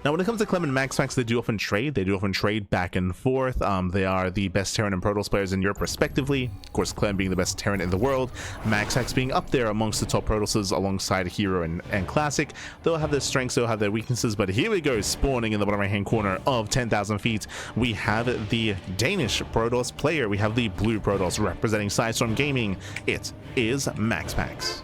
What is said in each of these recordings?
Now, when it comes to Clem and MaxPax, they do often trade. They do often trade back and forth. They are the best Terran and Protoss players in Europe, respectively. Of course, Clem being the best Terran in the world, MaxPax being up there amongst the top Protosses alongside Hero and Classic. They'll have their strengths, they'll have their weaknesses, but here we go, spawning in the bottom right-hand corner of 10,000 feet. We have the Danish Protoss player. We have the blue Protoss representing Sidestorm Gaming. It is MaxPax.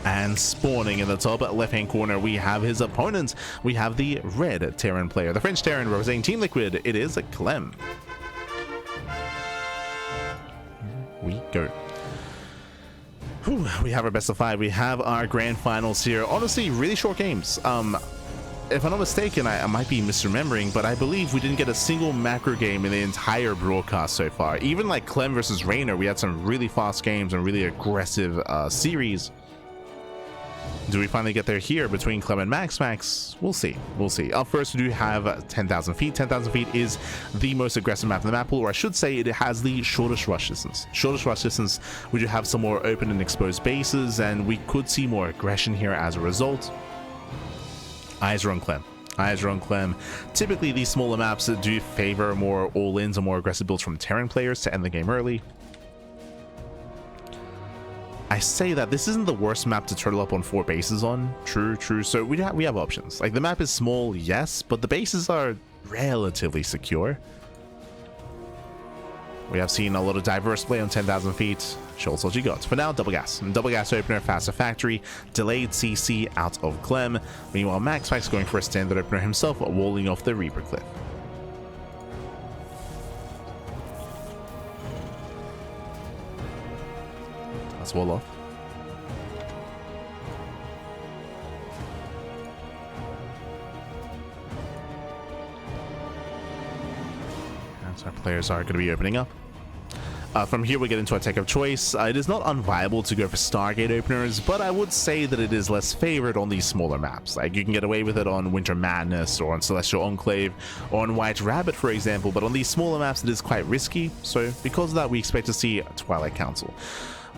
And spawning in the top left-hand corner, we have his opponent. We have the red Terran player, the French Terran representing Team Liquid. It is Clem. Here we go. Whew, we have our best of 5. We have our grand finals here. Honestly, really short games. If I'm not mistaken, I might be misremembering, but I believe we didn't get a single macro game in the entire broadcast so far. Even like Clem versus Rainer, we had some really fast games and really aggressive series. Do we finally get there here between Clem and MaxPax? We'll see. We'll see. Up first, we do have 10,000 feet. 10,000 feet is the most aggressive map in the map pool, or I should say it has the shortest rush distance. Shortest rush distance, we do have some more open and exposed bases, and we could see more aggression here as a result. Eyes are on Clem. Eyes are on Clem. Typically, these smaller maps do favor more all-ins and more aggressive builds from Terran players to end the game early. I say that this isn't the worst map to turtle up on 4 bases on. True. So we have options. Like, the map is small, yes, but the bases are relatively secure. We have seen a lot of diverse play on 10,000 feet. Show us what you got. For now, double gas. Double gas opener, faster factory, delayed CC out of Clem. Meanwhile, MaxPax going for a standard opener himself, walling off the Reaper cliff. Let's wall off. And so our players are going to be opening up. From here, we get into our tech of choice. It is not unviable to go for Stargate openers, but I would say that it is less favored on these smaller maps. Like, you can get away with it on Winter Madness or on Celestial Enclave or on White Rabbit, for example, but on these smaller maps, it is quite risky. So because of that, we expect to see Twilight Council.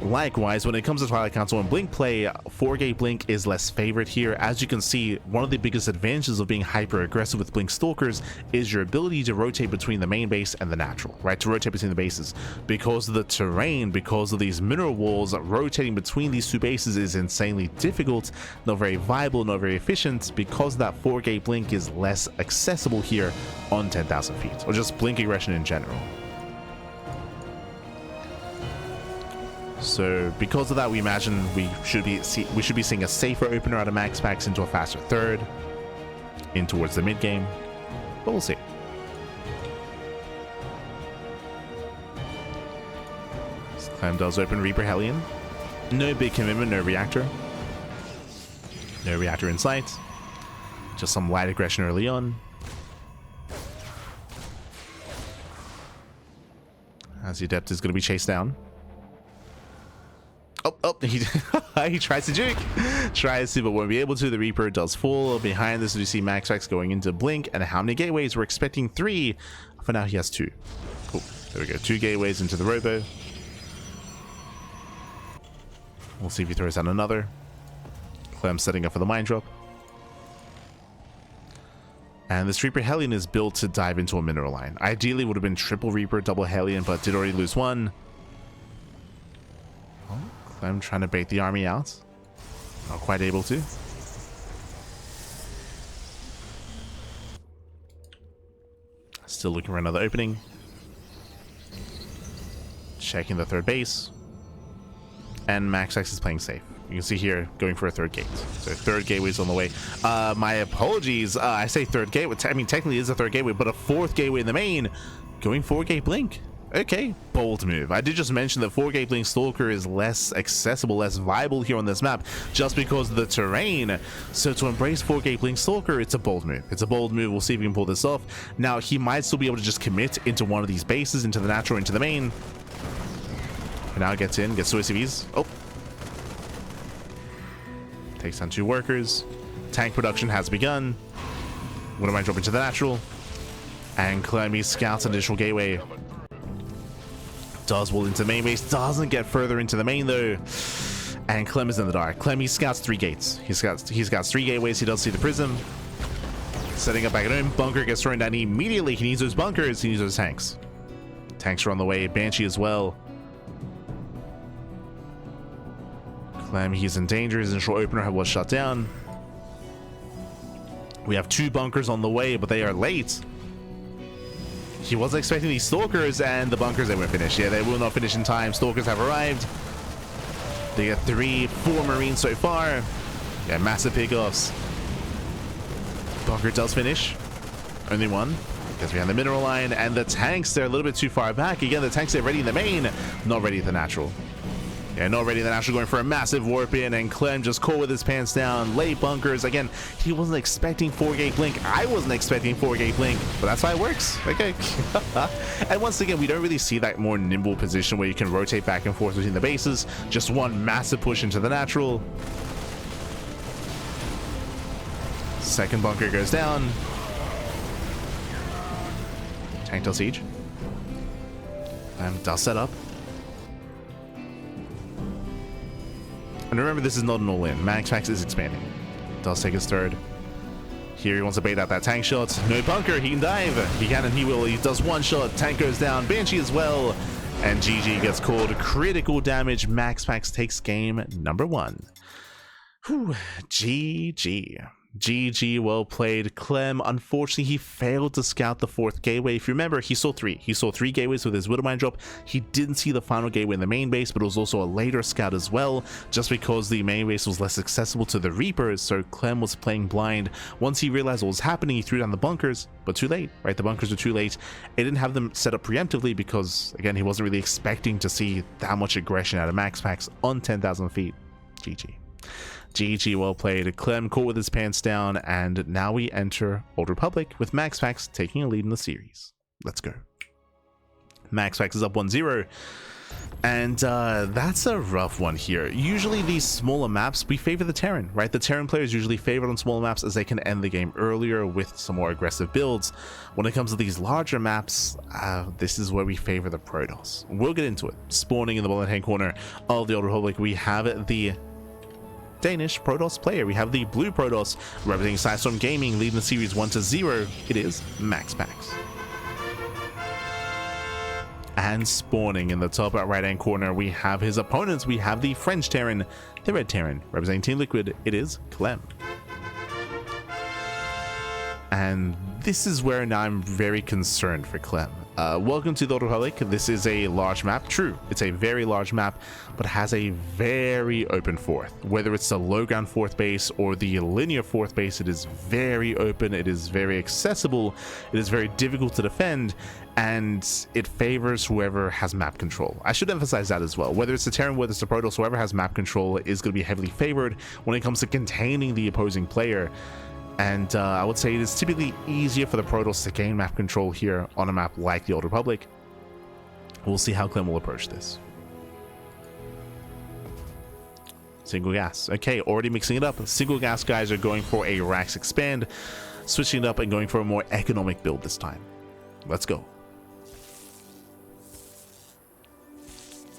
Likewise, when it comes to Twilight Council and Blink play, 4-gate Blink is less favored here. As you can see, one of the biggest advantages of being hyper aggressive with Blink Stalkers is your ability to rotate between the main base and the natural, right? To rotate between the bases. Because of the terrain, because of these mineral walls, rotating between these 2 bases is insanely difficult, not very viable, not very efficient, because that 4-gate Blink is less accessible here on 10,000 feet, or just Blink aggression in general. So because of that, we imagine we should be seeing a safer opener out of MaxPax into a faster third, in towards the mid game, but we'll see. Clem does open Reaper Hellion. No big commitment, no reactor. No reactor in sight. Just some light aggression early on. As the Adept is going to be chased down. Oh, he tries to juke. Tries to, but won't be able to. The Reaper does fall. Behind this, we see MaxPax going into Blink. And how many gateways? We're expecting 3. For now, he has 2. Cool. There we go. 2 gateways into the Robo. We'll see if he throws out another. Clem setting up for the mine drop. And this Reaper Hellion is built to dive into a mineral line. Ideally, would have been triple Reaper, double Hellion, but did already lose 1. I'm trying to bait the army out. Not quite able to. Still looking for another opening. Checking the 3rd base. And MaxPax is playing safe. You can see here, going for a 3rd gate. So 3rd gateway is on the way. My apologies. I say 3rd gateway. I mean, technically it is a 3rd gateway, but a 4th gateway in the main. Going 4-gate Blink. Okay, bold move. I did just mention that 4-gate Blink Stalker is less accessible, less viable here on this map, just because of the terrain. So to embrace 4-gate Blink Stalker, it's a bold move. It's a bold move. We'll see if we can pull this off. Now, he might still be able to just commit into one of these bases, into the natural, into the main. For now, gets in, gets 2 ACVs. Oh. Takes down 2 workers. Tank production has begun. What am I dropping to the natural? And Clem scouts an additional gateway. Does wall into main base, doesn't get further into the main though. And Clem is in the dark. Clem, he scouts 3 gates. He scouts 3 gateways. He does see the prism. Setting up back at home. Bunker gets thrown down immediately. He needs those bunkers. He needs those tanks. Tanks are on the way. Banshee as well. Clem, he's in danger. His initial opener was shut down. We have 2 bunkers on the way, but they are late. He wasn't expecting these stalkers, and the bunkers, they won't finish. Yeah, they will not finish in time. Stalkers have arrived. They got 3, 4 Marines so far. Yeah, massive pickoffs. Bunker does finish. Only 1. Because we have the mineral line, and the tanks, they're a little bit too far back. Again, the tanks are ready in the main, not ready at the natural. Yeah, not ready in the natural, going for a massive warp in, and Clem just caught with his pants down. Late bunkers. Again, he wasn't expecting 4-gate blink. I wasn't expecting 4-gate blink, but that's why it works. Okay. And once again, we don't really see that more nimble position where you can rotate back and forth between the bases. Just one massive push into the natural. Second bunker goes down. Tank till siege. And does set up. And remember, this is not an all-in. MaxPax is expanding. Does take his 3rd. Here he wants to bait out that tank shot. No bunker. He can dive. He can and he will. He does 1 shot. Tank goes down. Banshee as well. And GG gets called critical damage. MaxPax takes game number 1. Whew. GG. GG, well played. Clem, unfortunately, he failed to scout the 4th gateway. If you remember, he saw 3. He saw 3 gateways with his Widowmine drop. He didn't see the final gateway in the main base, but it was also a later scout as well, just because the main base was less accessible to the Reapers, so Clem was playing blind. Once he realized what was happening, he threw down the bunkers, but too late, right? The bunkers were too late. It didn't have them set up preemptively because, again, he wasn't really expecting to see that much aggression out of MaxPax on 10,000 feet. GG. GG, well played. Clem caught with his pants down, and now we enter Old Republic with MaxPax taking a lead in the series. Let's go. MaxPax is up 1-0, and that's a rough one here. Usually these smaller maps, we favor the Terran, right? The Terran players usually favored on smaller maps as they can end the game earlier with some more aggressive builds. When it comes to these larger maps, this is where we favor the Protoss. We'll get into it. Spawning in the bottom hand corner of the Old Republic, we have the Danish Protoss player. We have the blue Protoss representing Sidestorm Gaming, leading the series 1-0. It is MaxPax. And spawning in the top right hand corner, we have his opponents. We have the French Terran, the red Terran, representing Team Liquid. It is Clem. And this is where now I'm very concerned for Clem. Welcome to the Old Republic. This is a large map. True, it's a very large map, but has a very open 4th. Whether it's the low ground 4th base or the linear 4th base, it is very open. It is very accessible. It is very difficult to defend, and it favors whoever has map control. I should emphasize that as well. Whether it's the Terran, whether it's the Protoss, whoever has map control is going to be heavily favored when it comes to containing the opposing player. And I would say it is typically easier for the Protoss to gain map control here on a map like the Old Republic. We'll see how Clem will approach this. Single gas. Okay, already mixing it up. Single gas guys are going for a Rax Expand, switching it up and going for a more economic build this time. Let's go.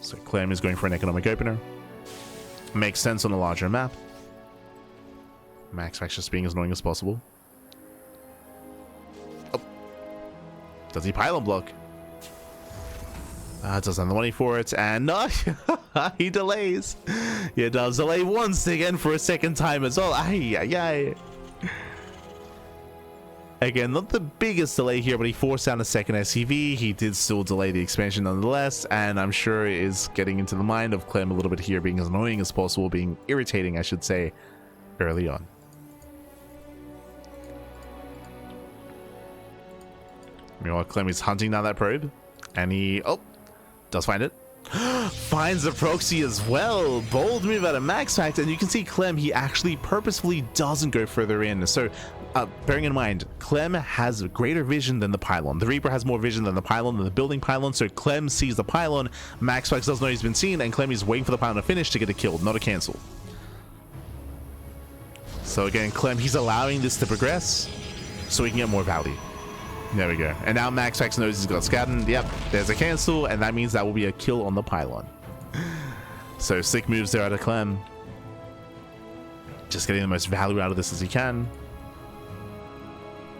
So Clem is going for an economic opener. Makes sense on a larger map. MaxPax just being as annoying as possible. Oh. Does he pylon block? Doesn't have the money for it, and no, he delays. He does delay once again for a second time as well. Ay, ay, ay. Again, not the biggest delay here, but he forced down a second SCV. He did still delay the expansion nonetheless, and I'm sure it is getting into the mind of Clem a little bit here, being as annoying as possible, being irritating, I should say, early on. Meanwhile, Clem is hunting down that probe, and he, does find it. Finds the proxy as well. Bold move out of MaxPax, and you can see Clem, he actually purposefully doesn't go further in. So, bearing in mind, Clem has greater vision than the pylon. The Reaper has more vision than the pylon, than the building pylon, so Clem sees the pylon. MaxPax doesn't know he's been seen, and Clem is waiting for the pylon to finish to get a kill, not a cancel. So again, Clem, he's allowing this to progress so he can get more value. There we go. And now MaxPax knows he's got scouting. Yep, there's a cancel, and that means that will be a kill on the pylon. So sick moves there out of Clem. Just getting the most value out of this as he can.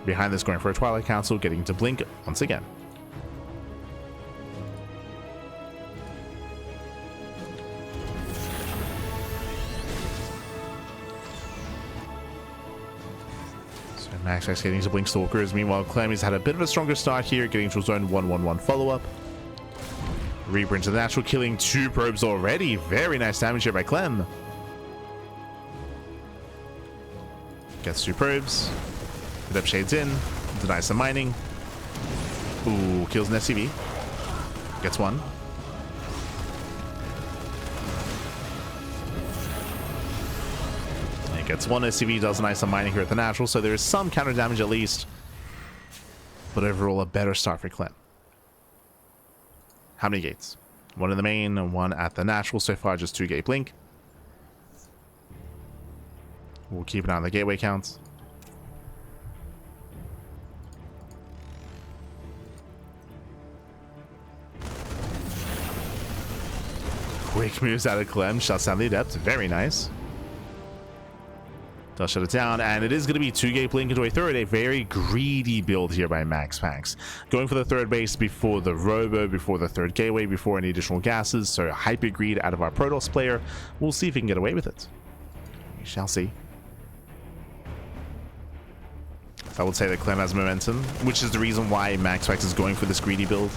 Behind this, going for a Twilight Council, getting to blink once again. So MaxPax getting to blink Stalkers. Meanwhile, Clem has had a bit of a stronger start here, getting to his own 1-1-1 follow-up. Reaper into the natural, killing 2 probes already. Very nice damage here by Clem. Gets 2 probes. Hit up shades in. Denies some mining. Ooh, kills an SCV. Gets 1. And gets 1 SCV. Does deny some mining here at the natural, so there is some counter damage at least. But overall, a better start for Clem. How many gates? 1 in the main and 1 at the natural. So far, just 2 gate blink. We'll keep an eye on the gateway counts. Quick moves out of Clem, shuts down the Adept. Very nice. Does shut it down, and it is going to be 2 gate blink into a third. A very greedy build here by MaxPax. Going for the third base before the Robo, before the third gateway, before any additional gases. So hyper greed out of our Protoss player. We'll see if he can get away with it. We shall see. I would say that Clem has momentum, which is the reason why MaxPax is going for this greedy build.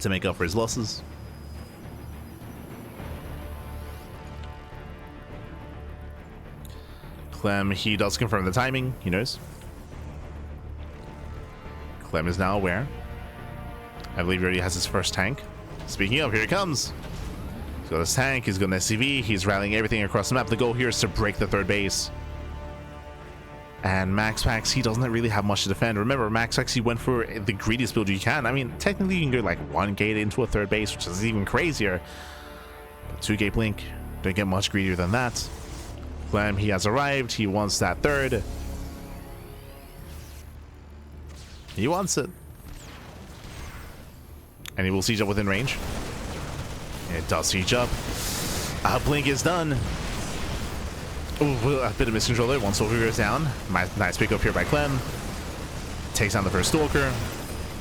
To make up for his losses. Clem, he does confirm the timing. He knows. Clem is now aware. I believe he already has his first tank. Speaking of, here it comes. He's got his tank, he's got an SCV, he's rallying everything across the map. The goal here is to break the third base. And MaxPax, he doesn't really have much to defend. Remember, MaxPax, he went for the greediest build you can. I mean, technically you can go like 1 gate into a third base, which is even crazier. But 2 gate blink, don't get much greedier than that. Clem, he has arrived, he wants that third. He wants it. And he will siege up within range. It does siege up. Blink is done. Ooh, a bit of miscontrol there. 1 Stalker goes down. Nice pick up here by Clem. Takes down the first Stalker.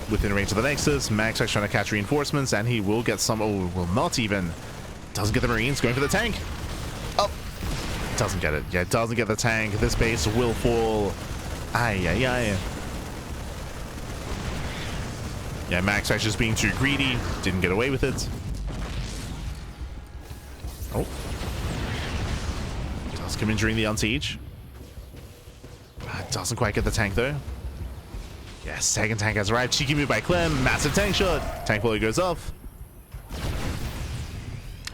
Within range of the Nexus. MaxPax trying to catch reinforcements, and he will get some. Oh, will not even. Doesn't get the Marines. Going for the tank. Oh. Doesn't get it. Yeah, doesn't get the tank. This base will fall. Ay, ay, ay. Yeah, MaxPax just being too greedy. Didn't get away with it. Oh. Does come in during the unsiege. Doesn't quite get the tank though. Yeah, second tank has arrived. Cheeky move by Clem. Massive tank shot. Tank volley goes off.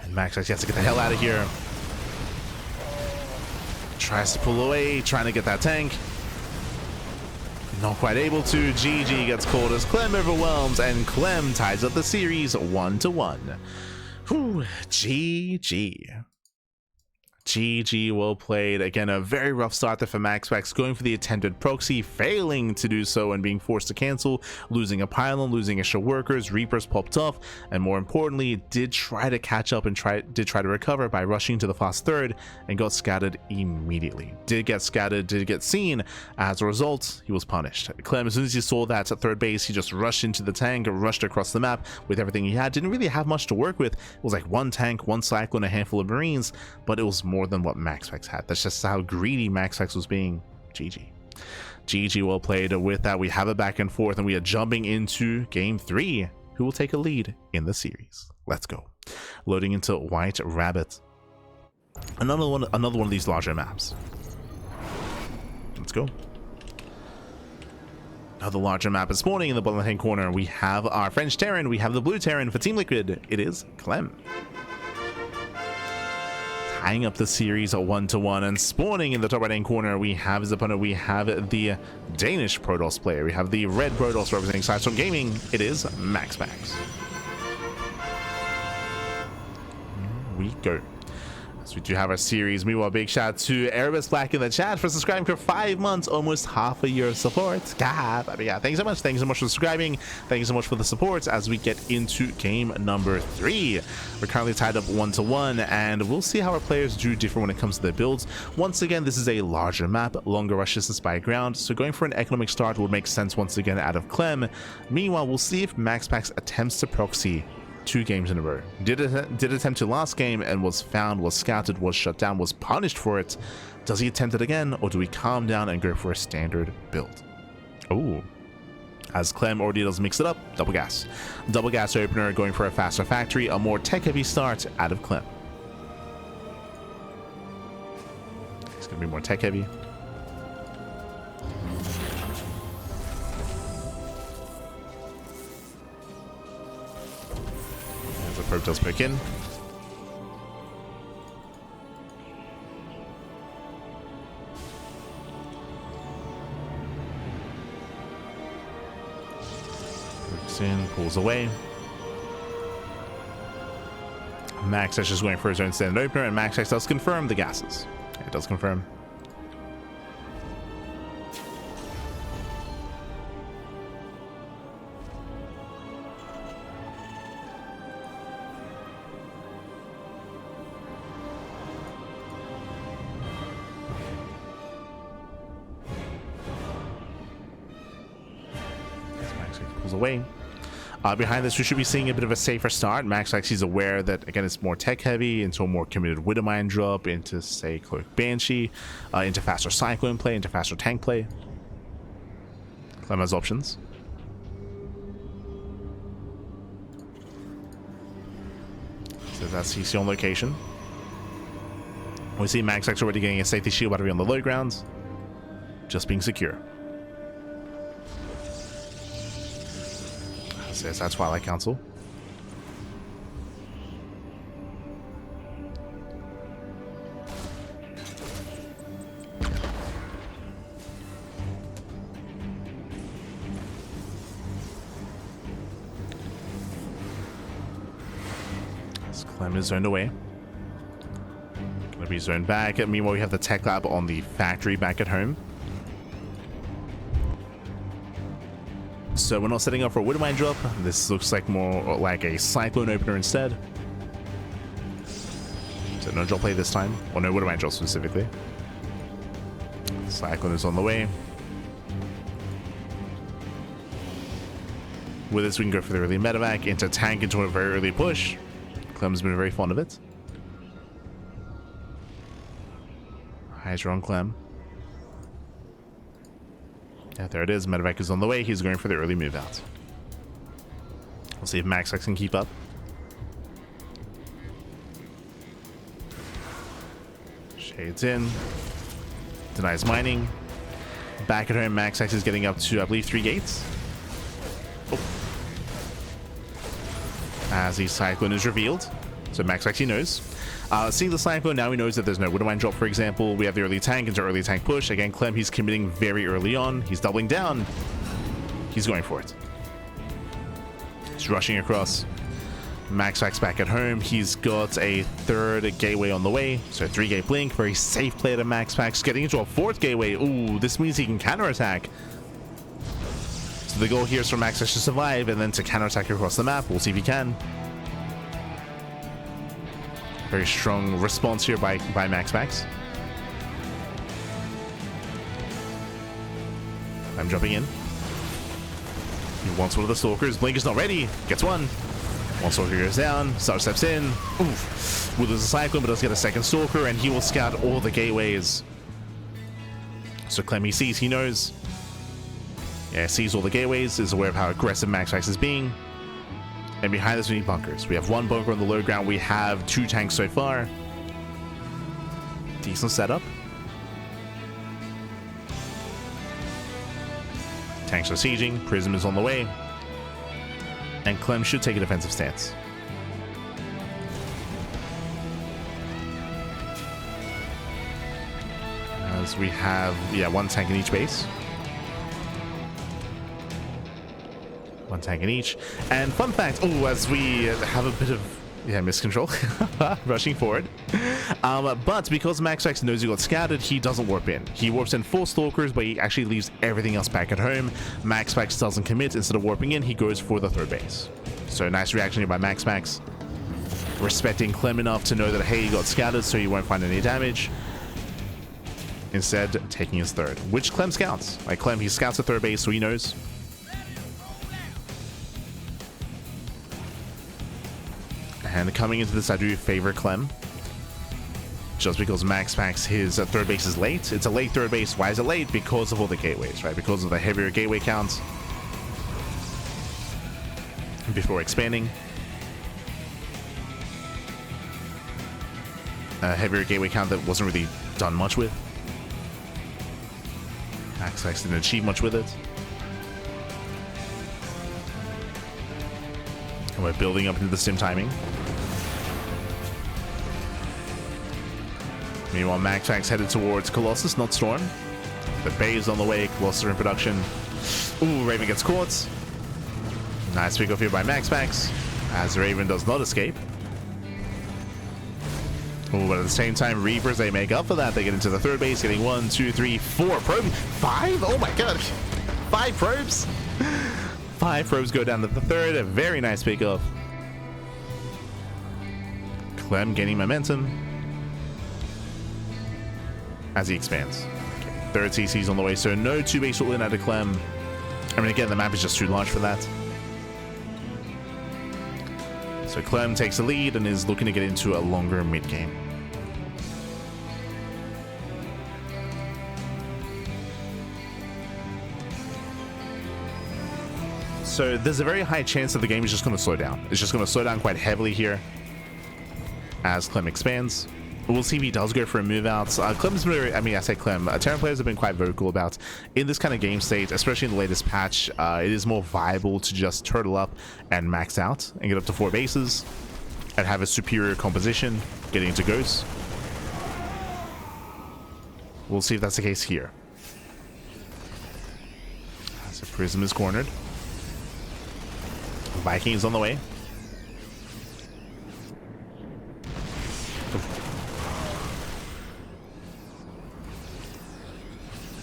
And MaxPax has to get the hell out of here. Tries to pull away, trying to get that tank. Not quite able to. GG gets called as Clem overwhelms, and Clem ties up the series 1-1. Whew, GG. GG, well played. Again, a very rough start there for MaxPax, going for the attempted proxy, failing to do so and being forced to cancel, losing a pylon, losing extra workers, Reapers popped off, and more importantly, did try to catch up and did try to recover by rushing to the fast third and got scattered immediately. Did get scattered, did get seen. As a result, he was punished. Clem, as soon as he saw that at third base, he just rushed into the tank, rushed across the map with everything he had. Didn't really have much to work with. It was like 1 tank, 1 cyclone, a handful of Marines, but it was more than what MaxPax had. That's just how greedy MaxPax was being. GG. GG, well played. With that, we have a back and forth, and we are jumping into game 3. Who will take a lead in the series? Let's go. Loading into White Rabbit. Another one of these larger maps. Let's go. Another larger map is spawning in the bottom left-hand corner. We have our French Terran. We have the blue Terran. For Team Liquid, it is Clem. Tying up the series 1-1, and spawning in the top right-hand corner, we have his opponent. We have the Danish Protoss player. We have the red Protoss representing Sidestorm Gaming. It is MaxPax. Here we go. So we do have our series. Meanwhile, big shout out to Erebus Black in the chat for subscribing for 5 months, almost half a year of support. God, I mean, yeah, thanks so much. Thanks so much for subscribing. Thank you so much for the support as we get into game number 3. We're currently tied up 1-1, and we'll see how our players do differ when it comes to their builds. Once again, this is a larger map, longer rush distance by ground, so going for an economic start would make sense once again out of Clem. Meanwhile, we'll see if MaxPax attempts to proxy 2 games in a row. Did attempt to last game and was found, was scouted, was shut down, was punished for it. Does he attempt it again, or do we calm down and go for a standard build? Oh, as Clem already does mix it up, double gas opener, going for a faster factory, a more tech heavy start out of Clem. It's gonna be more tech heavy. The probe does poke in. Pokes in, pulls away. MaxPax is just going for his own standard opener, and MaxPax does confirm the gases. It does confirm. Away. Behind this, we should be seeing a bit of a safer start. MaxPax is aware that, again, it's more tech heavy, into a more committed Widowmine drop, into, say, Cloak Banshee, into faster Cyclone play, into faster tank play. Clem has options. So that's CC on location. We see MaxPax already getting a safety shield battery on the low grounds, just being secure. Yes, that's Twilight Council. This Clem is zoned away. Gonna be zoned back. Meanwhile, we have the tech lab on the factory back at home. So we're not setting up for a Widowmine drop. This looks like more like a Cyclone opener instead. So no drop play this time. Or no Widowmine drop specifically. Cyclone is on the way. With this, we can go for the early medevac, into tank, into a very early push. Clem's been very fond of it. Hydra on Clem. Yeah, there it is. Medevac is on the way. He's going for the early move out. We'll see if MaxPax can keep up. Shades in. Denies mining. Back at home, MaxPax is getting up to, I believe, 3 gates. Oh. As the Cyclone is revealed. So MaxPax, he knows. Seeing the Cyclone, now he knows that there's no Widowmine drop, for example. We have the early tank into early tank push. Again, Clem, he's committing very early on. He's doubling down. He's going for it. He's rushing across. MaxPax back at home. He's got a 3rd gateway on the way. So 3-gate blink. Very safe play to MaxPax. Getting into a 4th gateway. Ooh, this means he can counterattack. So the goal here is for MaxPax to survive and then to counterattack across the map. We'll see if he can. Very strong response here by MaxPax. I'm jumping in. He wants one of the Stalkers. Blink is not ready. Gets one. One Stalker goes down. Star steps in. Oof. Will lose a Cyclone, but does get a 2nd Stalker, and he will scout all the gateways. So Clem, he sees, he knows. Yeah, sees all the gateways, is aware of how aggressive MaxPax is being. And behind this, we need bunkers. We have 1 bunker on the low ground. We have 2 tanks so far. Decent setup. Tanks are sieging. Prism is on the way. And Clem should take a defensive stance. As we have, 1 tank in each base. 1 tank in each. And fun fact, as we have a bit of Yeah, miscontrol. Rushing forward. But because MaxPax knows he got scouted, he doesn't warp in. He warps in 4 Stalkers, but he actually leaves everything else back at home. MaxPax doesn't commit. Instead of warping in, he goes for the 3rd base. So nice reaction here by MaxPax. Respecting Clem enough to know that, hey, he got scouted, so he won't find any damage. Instead, taking his 3rd, which Clem scouts. Like Clem, he scouts the 3rd base, so he knows. And coming into this, I do favor Clem. Just because MaxPax, his 3rd base is late. It's a late 3rd base. Why is it late? Because of all the gateways, right? Because of the heavier gateway counts. Before expanding. A heavier gateway count that wasn't really done much with. MaxPax didn't achieve much with it. And we're building up into the sim timing. Meanwhile, MaxPax headed towards Colossus, not Storm. The Bay is on the way, Colossus are in production. Ooh, Raven gets caught. Nice pick off here by MaxPax, as Raven does not escape. Ooh, but at the same time, Reapers, they make up for that. They get into the 3rd base, getting 1, 2, 3, 4 probes. 5? Oh my god. 5 probes. 5 probes go down to the 3rd. A very nice pick off. Clem gaining momentum as he expands. Okay, 3rd CC's on the way, so no 2-base all in out of Clem. I mean, again, the map is just too large for that. So Clem takes the lead and is looking to get into a longer mid game. So there's a very high chance that the game is just going to slow down. It's just going to slow down quite heavily here as Clem expands. We'll see if he does go for a move out. Clem's very, I mean, I say Clem, Terran players have been quite vocal about in this kind of game state, especially in the latest patch, it is more viable to just turtle up and max out and get up to 4 bases and have a superior composition getting into ghosts. We'll see if that's the case here. So Prism is cornered. Viking is on the way.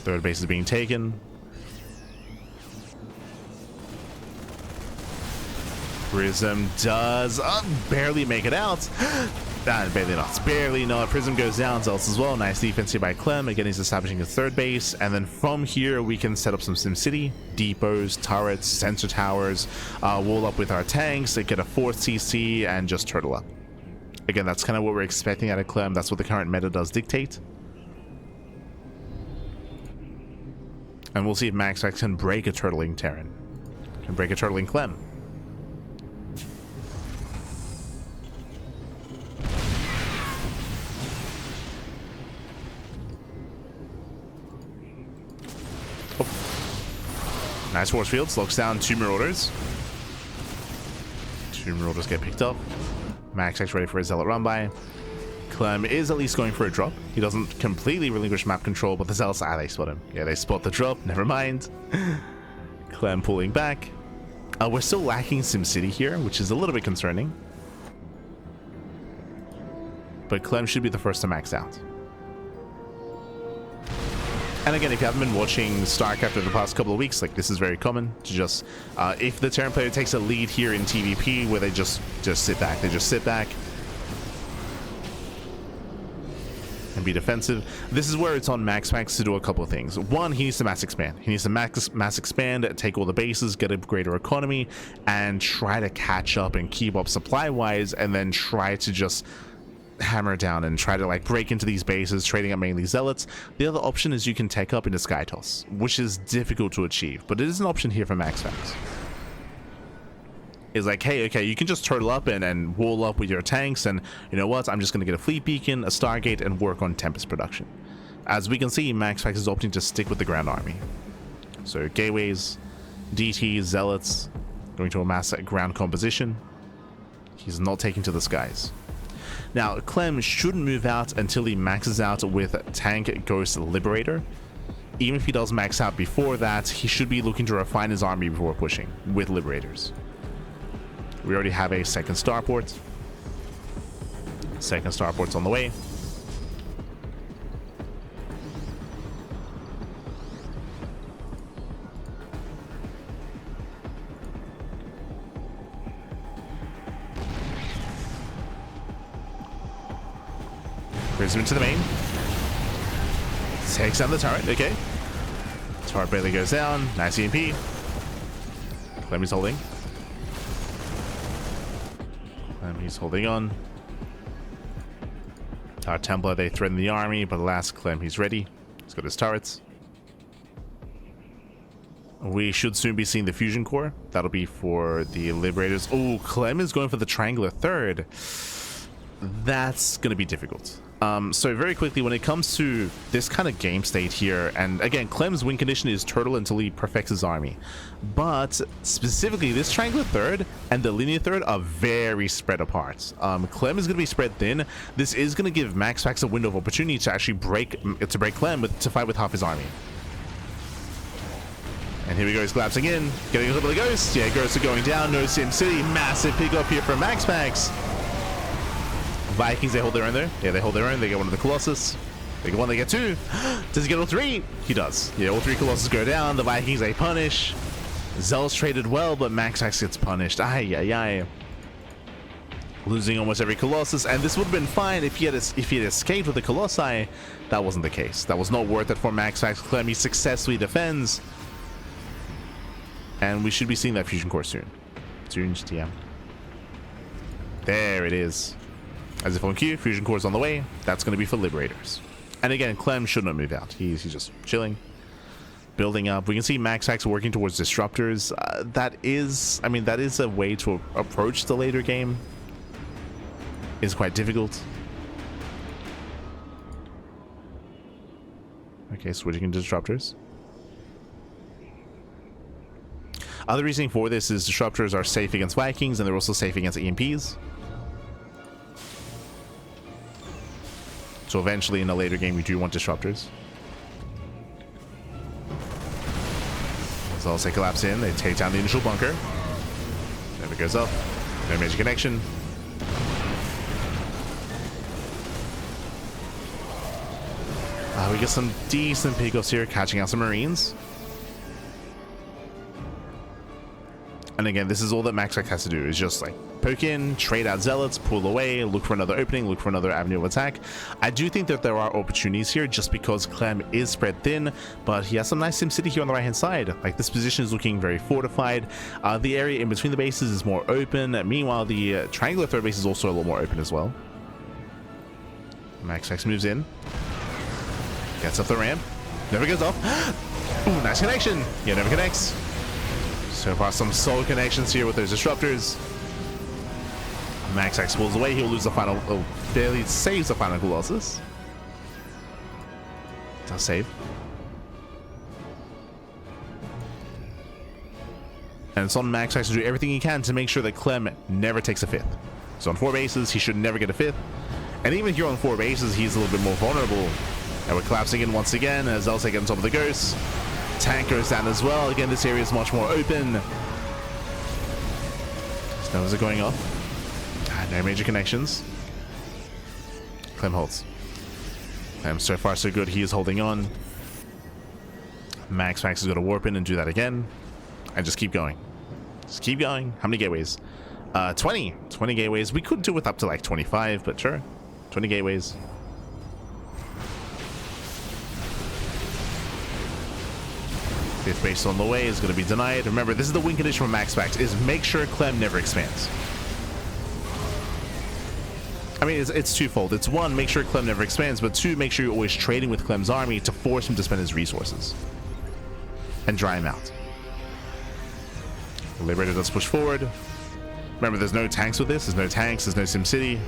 3rd base is being taken. Prism does barely make it out. Barely not. Barely not. Prism goes down. Zealous as well. Nice defense here by Clem. Again, he's establishing his 3rd base. And then from here, we can set up some SimCity. Depots, turrets, sensor towers. Wall up with our tanks. Get a 4th CC and just turtle up. Again, that's kind of what we're expecting out of Clem. That's what the current meta does dictate. And we'll see if MaxPax can break a turtling Terran. Can break a turtling Clem. Oh. Nice force field. Locks down 2 Marauders. 2 Marauders get picked up. MaxPax ready for a Zealot run by. Clem is at least going for a drop. He doesn't completely relinquish map control, but the Zealots, they spot him. Yeah, they spot the drop. Never mind. Clem pulling back. We're still lacking SimCity here, which is a little bit concerning. But Clem should be the first to max out. And again, if you haven't been watching StarCraft over the past couple of weeks, like, this is very common to just, if the Terran player takes a lead here in TvP, where they just sit back. They just sit back and be defensive. This is where it's on MaxPax to do a couple of things. One, he needs to mass expand. He needs to mass expand, take all the bases, get a greater economy, and try to catch up and keep up supply-wise, and then try to just hammer down and try to, like, break into these bases, trading up mainly Zealots. The other option is you can take up into Sky Toss, which is difficult to achieve, but it is an option here for MaxPax. Is like, hey, okay, you can just turtle up and wall up with your tanks, and you know what, I'm just going to get a fleet beacon, a Stargate, and work on Tempest production. As we can see, MaxPax is opting to stick with the ground army. So gateways, DTs, Zealots, going to amass that ground composition. He's not taking to the skies. Now, Clem shouldn't move out until he maxes out with Tank Ghost Liberator. Even if he does max out before that, he should be looking to refine his army before pushing with Liberators. We already have a second starport. Second starport's on the way. Brings him into the main. Takes down the turret. Okay. Turret barely goes down. Nice EMP. Clem is holding. Clem, he's holding on. Our Templar, they threaten the army, but alas, Clem, he's ready. He's got his turrets. We should soon be seeing the fusion core. That'll be for the Liberators. Oh, Clem is going for the triangular third. That's going to be difficult. So very quickly, when it comes to this kind of game state here, and again, Clem's win condition is turtle until he perfects his army. But specifically, this triangular third and the linear third are very spread apart. Clem is going to be spread thin. This is going to give MaxPax a window of opportunity to actually break Clem to fight with half his army. And here we go, he's collapsing in, getting a little bit of Ghost. Yeah, Ghosts are going down, no Sim City, massive pick up here from MaxPax. Vikings, they hold their own there. Yeah, they hold their own. They get one of the Colossus. They get one, they get two. Does he get all three? He does. Yeah, all three Colossus go down. The Vikings, they punish. Zell's traded well, but MaxPax gets punished. Ay, ay, ay. Losing almost every Colossus, and this would have been fine if he had escaped with the Colossi. That wasn't the case. That was not worth it for MaxPax. Clem, he successfully defends. And we should be seeing that fusion core soon. Soon, yeah. There it is. As if on cue, fusion core is on the way. That's going to be for Liberators. And again, Clem should not move out. He's just chilling, building up. We can see MaxPax working towards disruptors. That is a way to approach the later game. It's quite difficult. Okay, switching into disruptors. Other reasoning for this is disruptors are safe against Vikings, and they're also safe against EMPs. So eventually in a later game, we do want disruptors. So they collapse in, they take down the initial bunker. Never goes up. No major connection. We get some decent pickups here, catching out some Marines. And again, this is all that MaxPax has to do, is just like poke in, trade out Zealots, pull away, look for another opening, look for another avenue of attack. I do think that there are opportunities here just because Clem is spread thin, but he has some nice SimCity here on the right hand side. Like, this position is looking very fortified. The area in between the bases is more open. Meanwhile, the triangular third base is also a little more open as well. MaxPax moves in, gets up the ramp, never goes off. Ooh, nice connection. Yeah, never connects. So far, some solid connections here with those disruptors. MaxPax pulls away. He'll lose the final. Oh, barely saves the final Colossus. Does save. And it's on MaxPax to do everything he can to make sure that Clem never takes a fifth. So on 4 bases, he should never get a fifth. And even here on 4 bases, he's a little bit more vulnerable. And we're collapsing in once again as Zelsa gets on top of the Ghost. Tank goes down as well. Again, this area is much more open. Snows are going off. No major connections. Clem holds. Clem, so far so good. He is holding on. MaxPax is going to warp in and do that again. And just keep going. Just keep going. How many gateways? 20. 20 gateways. We could do with up to like 25, but sure. 20 gateways. Fifth base on the way is going to be denied. Remember, this is the win condition for MaxPax, is make sure Clem never expands. I mean, it's twofold. It's one, make sure Clem never expands, but two, make sure you're always trading with Clem's army to force him to spend his resources and dry him out. The Liberator does push forward. Remember, there's no tanks with this. There's no tanks. There's no SimCity.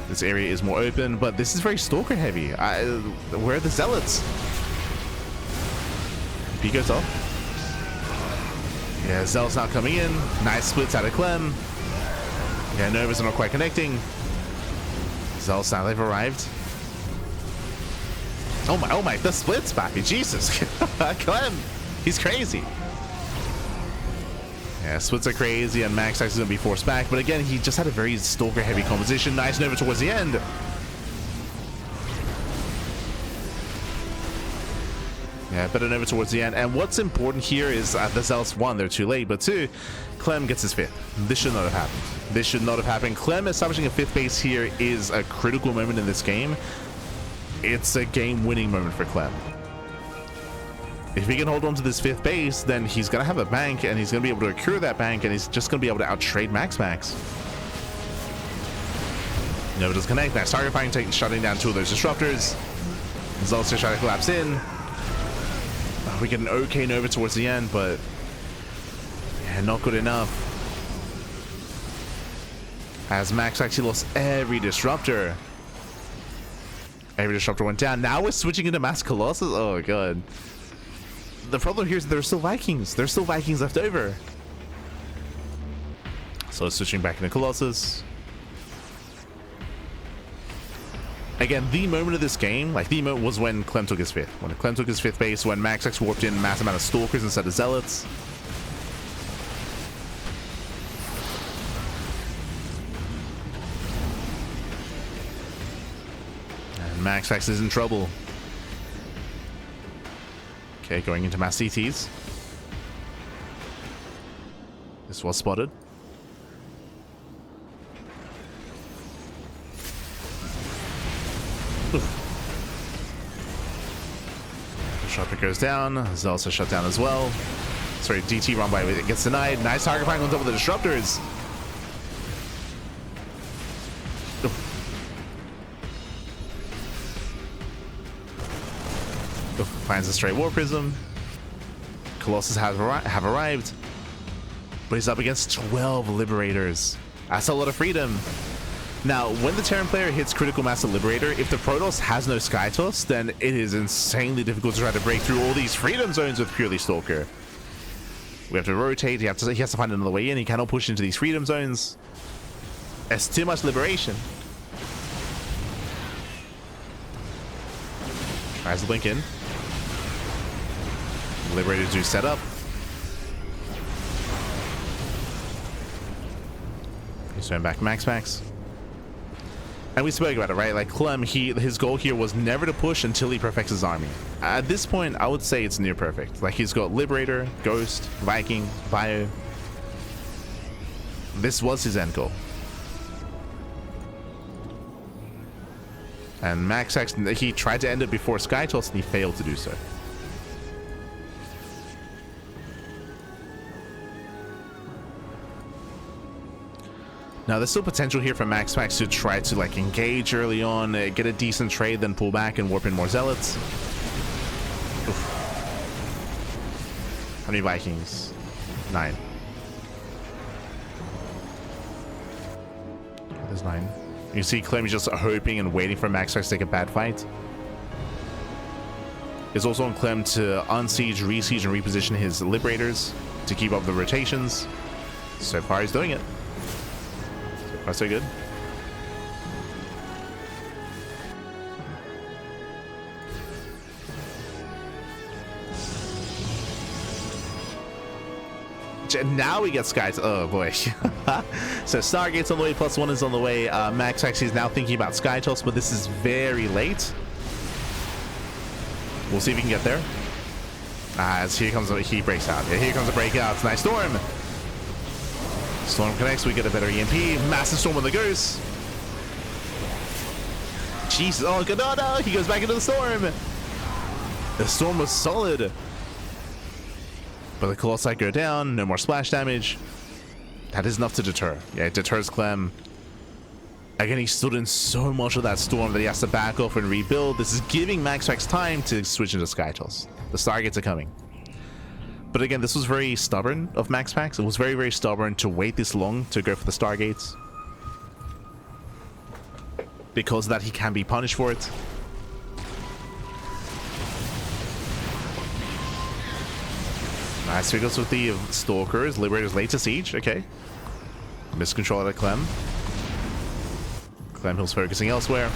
This area is more open, but this is very Stalker heavy. Where are the Zealots? P goes off. Yeah, Zell's not coming in. Nice splits out of Clem. Yeah, Novas are not quite connecting. Zell's now, they've arrived. Oh my, the splits, Pappy. Jesus. Clem, he's crazy. Yeah, splits are crazy, and MaxPax is going to be forced back. But again, he just had a very Stalker-heavy composition. Nice Nova towards the end. Yeah, better Nova towards the end. And what's important here is the Zealots, one, they're too late, but two, Clem gets his 5th. This should not have happened. This should not have happened. Clem establishing a 5th base here is a critical moment in this game. It's a game-winning moment for Clem. If he can hold on to this 5th base, then he's going to have a bank, and he's going to be able to accrue that bank, and he's just going to be able to outtrade MaxPax. Nova does connect. Nice target firing, shutting down 2 of those disruptors. Zealots just trying to collapse in. We get an okay Nova towards the end, but yeah, not good enough. As Max actually lost every disruptor. Every disruptor went down. Now we're switching into Mass Colossus. Oh god. The problem here is there are still Vikings. There's still Vikings left over. So switching back into Colossus. Again, the moment of this game, like the moment was when Clem took his 5th. When Clem took his 5th base, when MaxPax warped in a massive amount of Stalkers instead of Zealots. And MaxPax is in trouble. Okay, going into mass CTs. This was spotted. Shotpick goes down. Zealots are shut down as well. Sorry, DT run by it gets denied. Nice target firing on top of the disruptors. Finds a straight war prism. Colossus have arrived, but he's up against 12 Liberators. That's a lot of freedom. Now, when the Terran player hits critical mass of Liberator, if the Protoss has no Sky Toss, then it is insanely difficult to try to break through all these freedom zones with purely Stalker. We have to rotate. He has to find another way in. He cannot push into these freedom zones. It's too much liberation. Tries to blink in. Liberators do set up. He's going back MaxPax. And we spoke about it, right? Like Clem, his goal here was never to push until he perfects his army. At this point, I would say it's near perfect. Like he's got Liberator, Ghost, Viking, Bio. This was his end goal. And MaxPax, he tried to end it before Sky Toss and he failed to do so. Now, there's still potential here for MaxPax to try to like engage early on, get a decent trade, then pull back and warp in more Zealots. Oof. How many Vikings? 9. There's 9. You see Clem just hoping and waiting for MaxPax to take a bad fight. It's also on Clem to unsiege, re-siege, and reposition his Liberators to keep up the rotations. So far, he's doing it. That's so good. Now we get Skies. Oh boy. So Stargate's on the way, +1 is on the way. MaxPax is now thinking about Sky Toss, but this is very late. We'll see if we can get there. As he breaks out. Yeah, here comes a breakout. It's a nice storm. Storm connects, we get a better EMP. Massive storm on the Ghost. Jesus, oh god, no, he goes back into the storm. The storm was solid. But the Colossi go down, no more splash damage. That is enough to deter. Yeah, it deters Clem. Again, he stood in so much of that storm that he has to back off and rebuild. This is giving MaxPax time to switch into Sky Toss. The Stargates are coming. But again, this was very stubborn of MaxPax. It was very, very stubborn to wait this long to go for the Stargates. Because of that, he can be punished for it. Nice figures with the Stalkers. Liberators late to siege. Okay. Miscontrol out of Clem. Clem Hill's focusing elsewhere.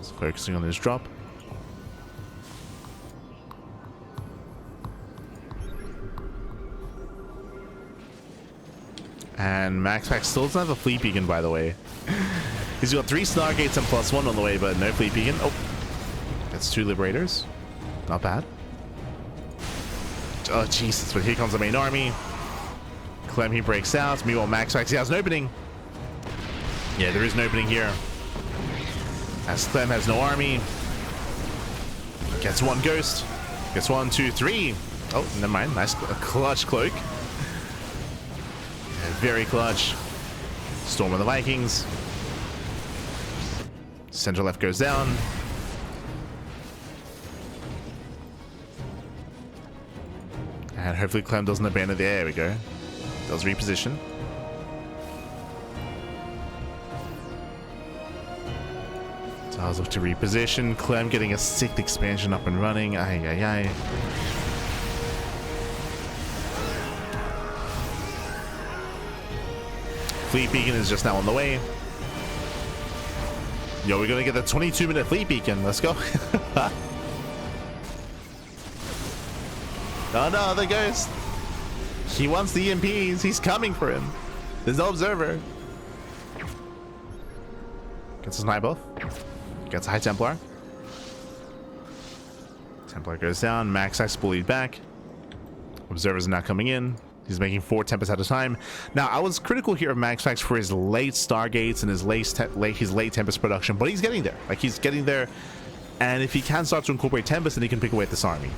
Just focusing on his drop. And MaxPax still doesn't have a fleet beacon, by the way. He's got 3 Stargates and +1 on the way, but no fleet beacon. Oh, that's 2 Liberators. Not bad. Oh, Jesus, but here comes the main army. Clem, he breaks out. Meanwhile, MaxPax, he has an opening. Yeah, there is an opening here. As Clem has no army. Gets 1 Ghost. Gets 1, 2, 3. Oh, never mind. Nice clutch cloak. Very clutch. Storm of the Vikings. Center left goes down. And hopefully Clem doesn't abandon the air. There we go. Does reposition. Does look to reposition. Clem getting a 6th expansion up and running. Ay, ay, ay. Fleet beacon is just now on the way. Yo, we're gonna get the 22-minute fleet beacon. Let's go. Oh no, the ghost. He wants the EMPs. He's coming for him. There's no observer. Gets a snipe off. Gets a high Templar. Templar goes down. MaxPax bullied back. Observers are now coming in. He's making 4 Tempests at a time. Now, I was critical here of MaxPax for his late Stargates and his late Tempest production, but he's getting there. Like, he's getting there. And if he can start to incorporate Tempest, then he can pick away at this army.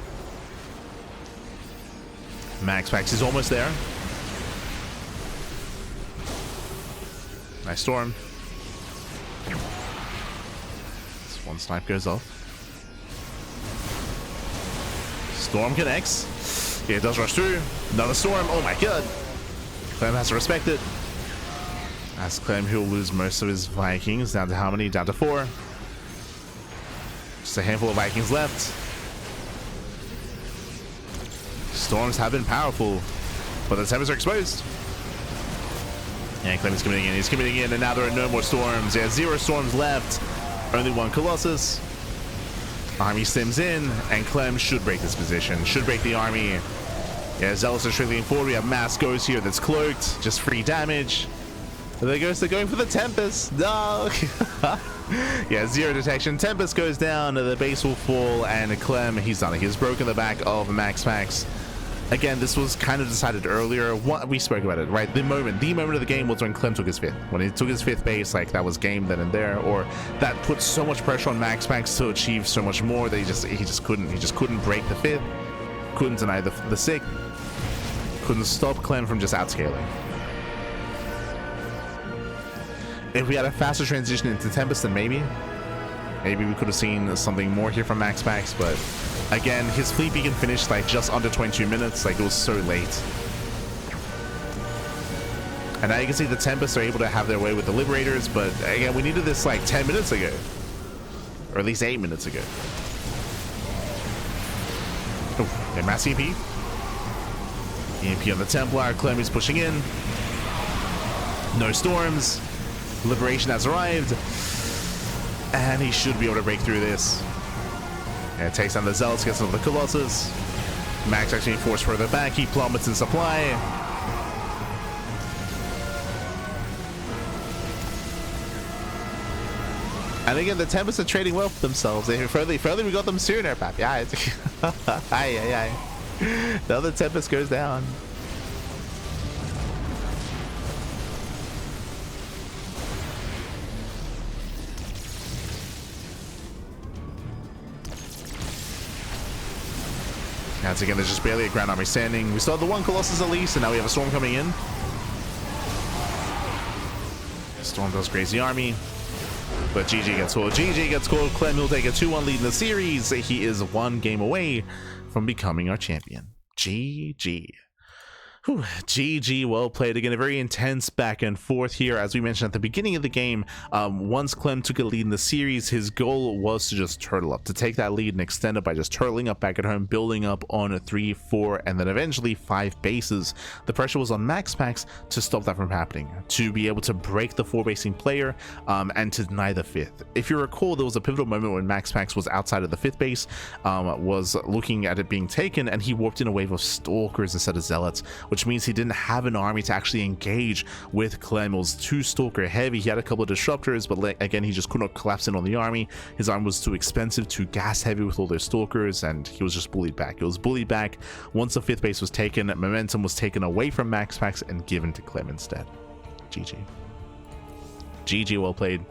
MaxPax is almost there. Nice Storm. This 1 snipe goes off. Storm connects. Yeah, it does rush through. Another Storm. Oh my god. Clem has to respect it. As Clem, he'll lose most of his Vikings. Down to how many? Down to 4. Just a handful of Vikings left. Storms have been powerful, but the Tempests are exposed. And Clem is committing in. He's committing in, and now there are no more Storms. He has 0 Storms left. Only 1 Colossus. Army stims in, and Clem should break this position. Should break the army. Yeah, Zealous are trailing forward. We have Mass Ghost here that's cloaked. Just free damage. The Ghosts are going for the Tempest. No! Yeah, 0 detection. Tempest goes down. The base will fall, and Clem, he's done it. He's broken the back of MaxPax. Again, this was kind of decided earlier. We spoke about it, right? The moment of the game was when Clem took his 5th. When he took his 5th base, like, that was game then and there. Or that put so much pressure on MaxPax to achieve so much more that he just couldn't break the 5th. Couldn't deny the 6th. Couldn't stop Clem from just outscaling. If we had a faster transition into Tempest, then maybe we could have seen something more here from MaxPax, but again, his fleet beacon finished like just under 22 minutes. Like, it was so late. And now you can see the Tempests are able to have their way with the Liberators, but again, we needed this like 10 minutes ago. Or at least 8 minutes ago. Oh, a mass EMP. EMP on the Templar. Clem is pushing in. No Storms. Liberation has arrived. And he should be able to break through this. And it takes down the Zealots, gets another Colossus. Max actually forced further back. He plummets in supply. And again, the Tempests are trading well for themselves. If only we got them sooner, Pap. Yeah. Aye. The other Tempest goes down. Once again, there's just barely a ground army standing. We still have the 1 Colossus at least, and now we have a Storm coming in. Storm does graze the army, but GG gets called. GG gets called. Clem will take a 2-1 lead in the series. He is 1 game away from becoming our champion. GG. Whew, GG, well played. Again, a very intense back and forth here. As we mentioned at the beginning of the game, once Clem took a lead in the series, his goal was to just turtle up, to take that lead and extend it by just turtling up back at home, building up on a 3, 4, and then eventually 5 bases. The pressure was on MaxPax to stop that from happening, to be able to break the 4-basing player and to deny the 5th. If you recall, there was a pivotal moment when MaxPax was outside of the 5th base, was looking at it being taken, and he warped in a wave of Stalkers instead of Zealots, which means he didn't have an army to actually engage with Clem. It was too Stalker heavy. He had a couple of Disruptors, but again, he just could not collapse in on the army. His army was too expensive, too gas heavy with all those Stalkers, and he was just bullied back. It was bullied back. Once the 5th base was taken, momentum was taken away from MaxPax and given to Clem instead. GG. GG, well played.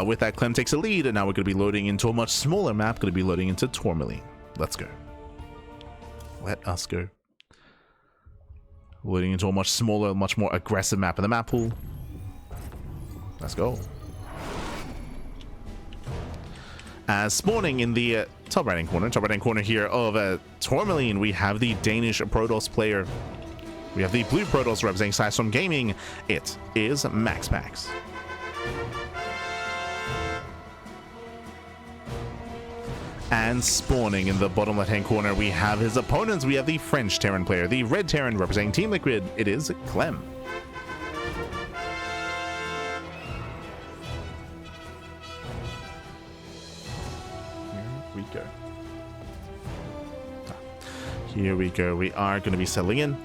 With that, Clem takes a lead, and now we're going to be loading into a much smaller map, going to be loading into Tourmaline. Let's go. Let us go. Loading into a much smaller, much more aggressive map in the map pool. Let's go. Spawning in the top right hand corner here of Tourmaline, we have the Danish Protoss player. We have the blue Protoss representing System Gaming. It is MaxPax. And spawning in the bottom left-hand corner, we have his opponents. We have the French Terran player, the red Terran representing Team Liquid. It is Clem. Here we go. Here we go. We are going to be settling in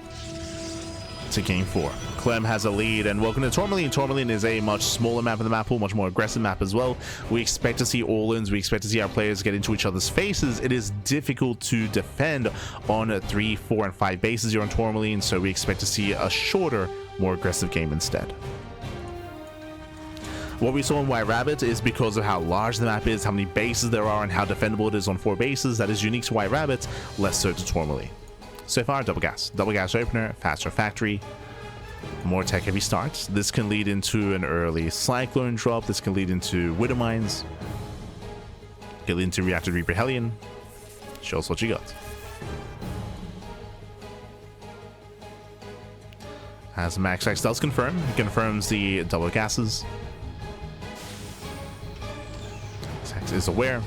to Game 4. Clem has a lead, and welcome to Tourmaline. Tourmaline is a much smaller map in the map pool, much more aggressive map as well. We expect to see all-ins. We expect to see our players get into each other's faces. It is difficult to defend on 3, 4, and 5 bases here on Tourmaline, so we expect to see a shorter, more aggressive game instead. What we saw in White Rabbit is because of how large the map is, how many bases there are, and how defendable it is on 4 bases. That is unique to White Rabbit, less so to Tourmaline. So far, double gas opener, faster factory, more tech heavy starts. This can lead into an early Cyclone drop. This can lead into Widow Mines. Can lead into Reactor Reaper Hellion. Show us what you got. As MaxPax does confirm, he confirms the double gases. Max is aware.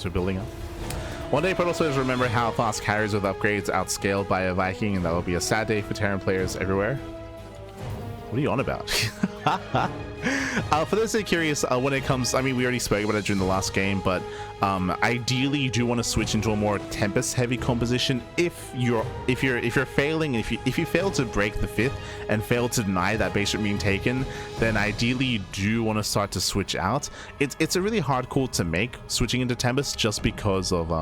Are building up. One day, Protoss players remember how fast carriers with upgrades outscaled by a Viking, and that will be a sad day for Terran players everywhere. What are you on about? For those that are curious, when it comes, I mean, we already spoke about it during the last game, but ideally you do want to switch into a more Tempest heavy composition if you're failing. If you fail to break the 5th and fail to deny that base being taken, then ideally you do want to start to switch out. It's a really hard call to make, switching into Tempest, just because it's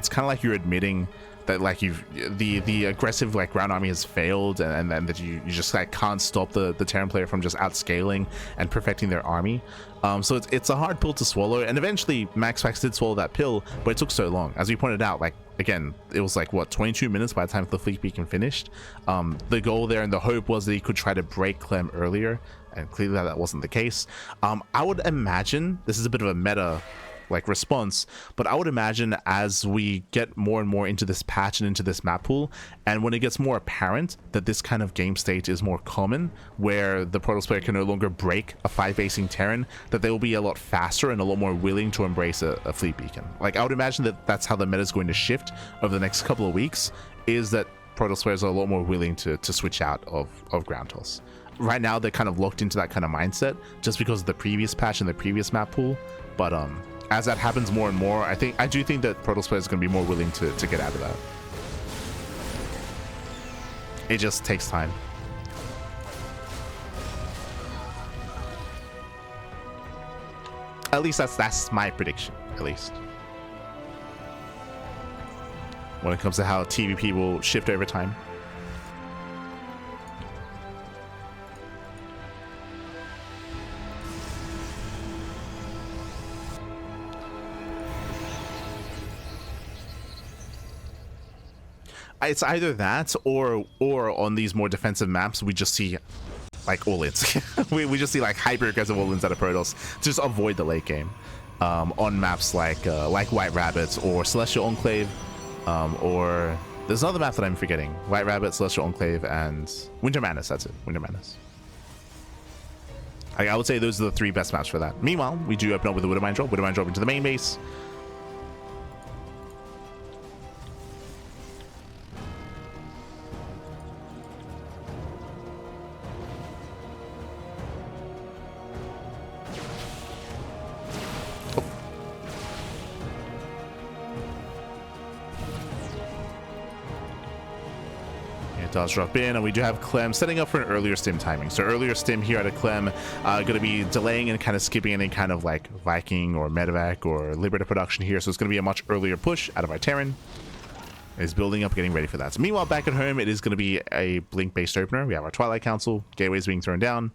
kind of like you're admitting that like the aggressive like ground army has failed, and then that you just like can't stop the Terran player from just outscaling and perfecting their army. So it's a hard pill to swallow, and eventually MaxPax did swallow that pill, but it took so long. As we pointed out, like again, it was like what, 22 minutes by the time the fleet beacon finished. The goal there and the hope was that he could try to break Clem earlier, and clearly that wasn't the case. I would imagine this is a bit of a meta like response, but I would imagine as we get more and more into this patch and into this map pool, and when it gets more apparent that this kind of game state is more common, where the Protoss player can no longer break a 5-basing Terran, that they will be a lot faster and a lot more willing to embrace a fleet beacon. Like I would imagine that that's how the meta is going to shift over the next couple of weeks, is that Protoss players are a lot more willing to switch out of ground toss. Right now they're kind of locked into that kind of mindset just because of the previous patch and the previous map pool, but as that happens more and more, I do think that Protoss players are going to be more willing to get out of that. It just takes time. At least that's my prediction, at least. When it comes to how TvP will shift over time. it's either that or on these more defensive maps, we just see like all-ins. we just see like hyper-aggressive all-ins out of Protoss to just avoid the late game. On maps like White Rabbit or Celestial Enclave, or there's another map that I'm forgetting. White Rabbit, Celestial Enclave, and Winter Madness. That's it, Winter Madness. I would say those are the 3 best maps for that. Meanwhile, we do open up with the Widowmine drop into the main base. Does drop in, and we do have Clem setting up for an earlier stim timing. So earlier stim here at a Clem, going to be delaying and kind of skipping any kind of like Viking or Medevac or Liberator production here. So it's going to be a much earlier push out of our Terran. Is building up, getting ready for that. So meanwhile, back at home, it is going to be a Blink-based opener. We have our Twilight Council, gateways being thrown down.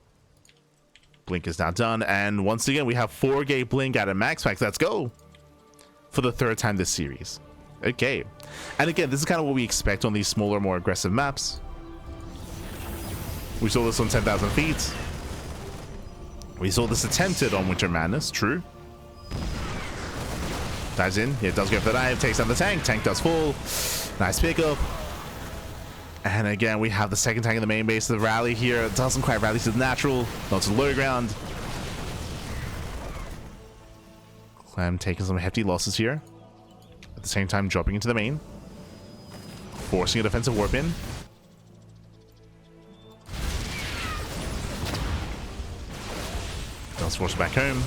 Blink is now done, and once again, we have 4-gate Blink out of MaxPax. Let's go! For the 3rd time this series. Okay, and again, this is kind of what we expect on these smaller, more aggressive maps. We saw this on 10,000 feet. We saw this attempted on Winter Madness, true. Dives in, it does go for the dive, takes down the tank, tank does fall. Nice pickup. And again, we have the second tank in the main base of the rally here. It doesn't quite rally to the natural, not to the low ground. Clem taking some hefty losses here. At the same time, dropping into the main, forcing a defensive warp in. Does force back home.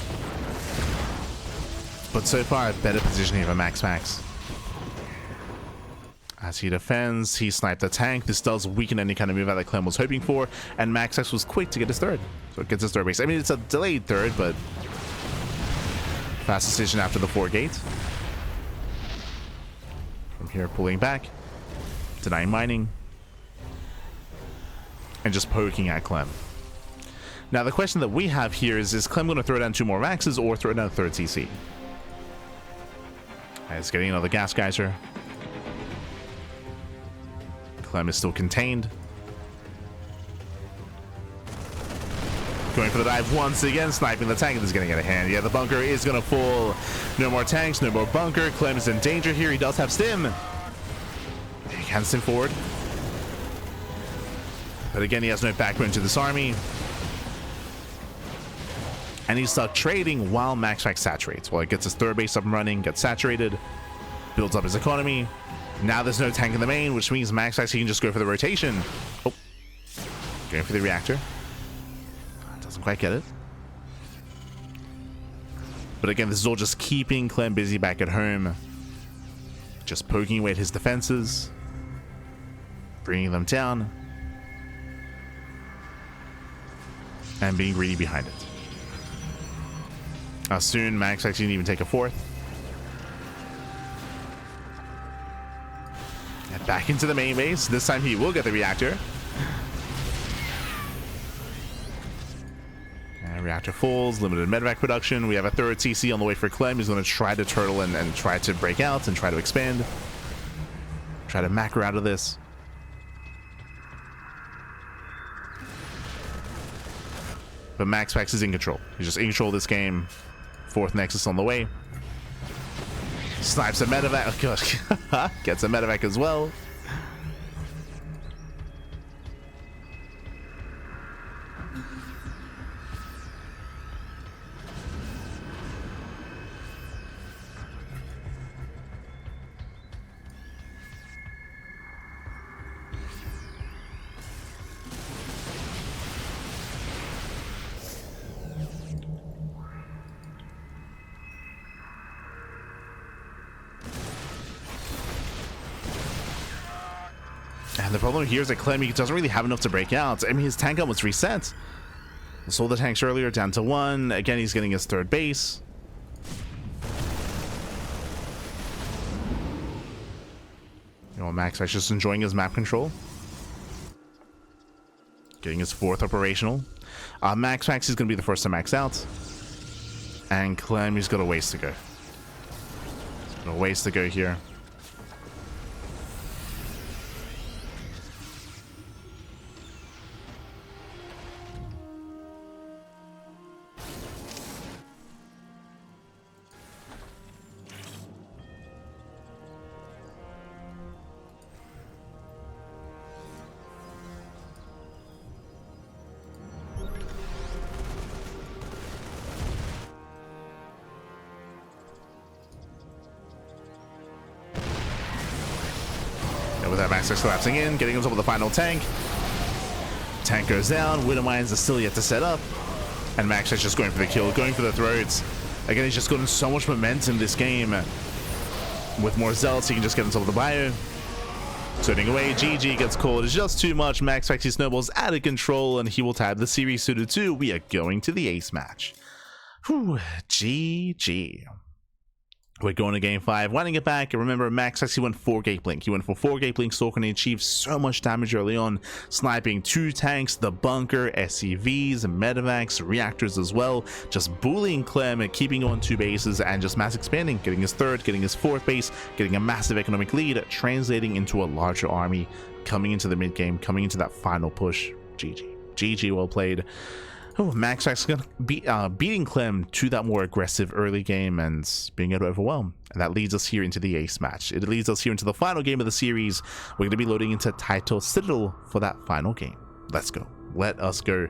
But so far, a better position here for MaxPax. As he defends, he sniped the tank. This does weaken any kind of move out that Clem was hoping for, and MaxPax was quick to get his 3rd. So it gets his 3rd base. I mean, it's a delayed 3rd, but fast decision after the 4-gate. Here, pulling back, denying mining, and just poking at Clem. Now the question that we have here is Clem going to throw down 2 more Maxes or throw down a 3rd CC? It's getting another gas geyser. Clem is still contained. Going for the dive once again, sniping the tank. This is getting out of hand. Yeah, the bunker is going to fall. No more tanks, no more bunker. Clem is in danger here. He does have stim. He can stim forward. But again, he has no backbone to this army. And he's stuck trading while MaxPax saturates. Well, it gets his 3rd base up and running, gets saturated, builds up his economy. Now there's no tank in the main, which means MaxPax, he can just go for the rotation. Oh, going for the reactor. Doesn't quite get it. But again, this is all just keeping Clem busy back at home. Just poking away at his defenses. Bringing them down. And being greedy behind it. Soon, MaxPax can even take a 4th. And back into the main base. This time he will get the reactor. Reactor falls, limited medevac production. We have a 3rd CC on the way for Clem. He's going to try to turtle and try to break out and try to expand. Try to macro out of this. But MaxPax is in control. He's just in control of this game. 4th Nexus on the way. Snipes a medevac. Oh gosh. Gets a medevac as well. And the problem here is that Clem, he doesn't really have enough to break out. I mean, his tank almost reset. Sold the tanks earlier, down to 1. Again, he's getting his 3rd base. You know, MaxPax just enjoying his map control. Getting his 4th operational. MaxPax is going to be the first to max out. And Clem, he's got a ways to go. He's got a ways to go here. with that MaxPax collapsing in, getting on top of the final tank. Tank goes down, Widow Mines are still yet to set up, and MaxPax just going for the kill, going for the throats. Again, he's just gotten so much momentum this game. With more Zealots, he can just get on top of the bio. Turning away, GG gets called. It's just too much. MaxPax snowballs out of control, and he will tab the series 2-2. We are going to the ace match. Whew, GG. We're going to game 5, winding it back. Remember, MaxPax, he went 4-gate blink. He went for 4-gate blink stalk, and he achieved so much damage early on, sniping 2 tanks, the bunker, SCVs, medevacs, reactors as well, just bullying Clem and keeping on 2 bases and just mass expanding, getting his 3rd, getting his 4th base, getting a massive economic lead, translating into a larger army, coming into the mid game, coming into that final push. GG. GG, well played. Oh, MaxPax beating Clem to that more aggressive early game and being able to overwhelm. And that leads us here into the ace match. It leads us here into the final game of the series. We're going to be loading into Title Citadel for that final game. Let's go. Let us go.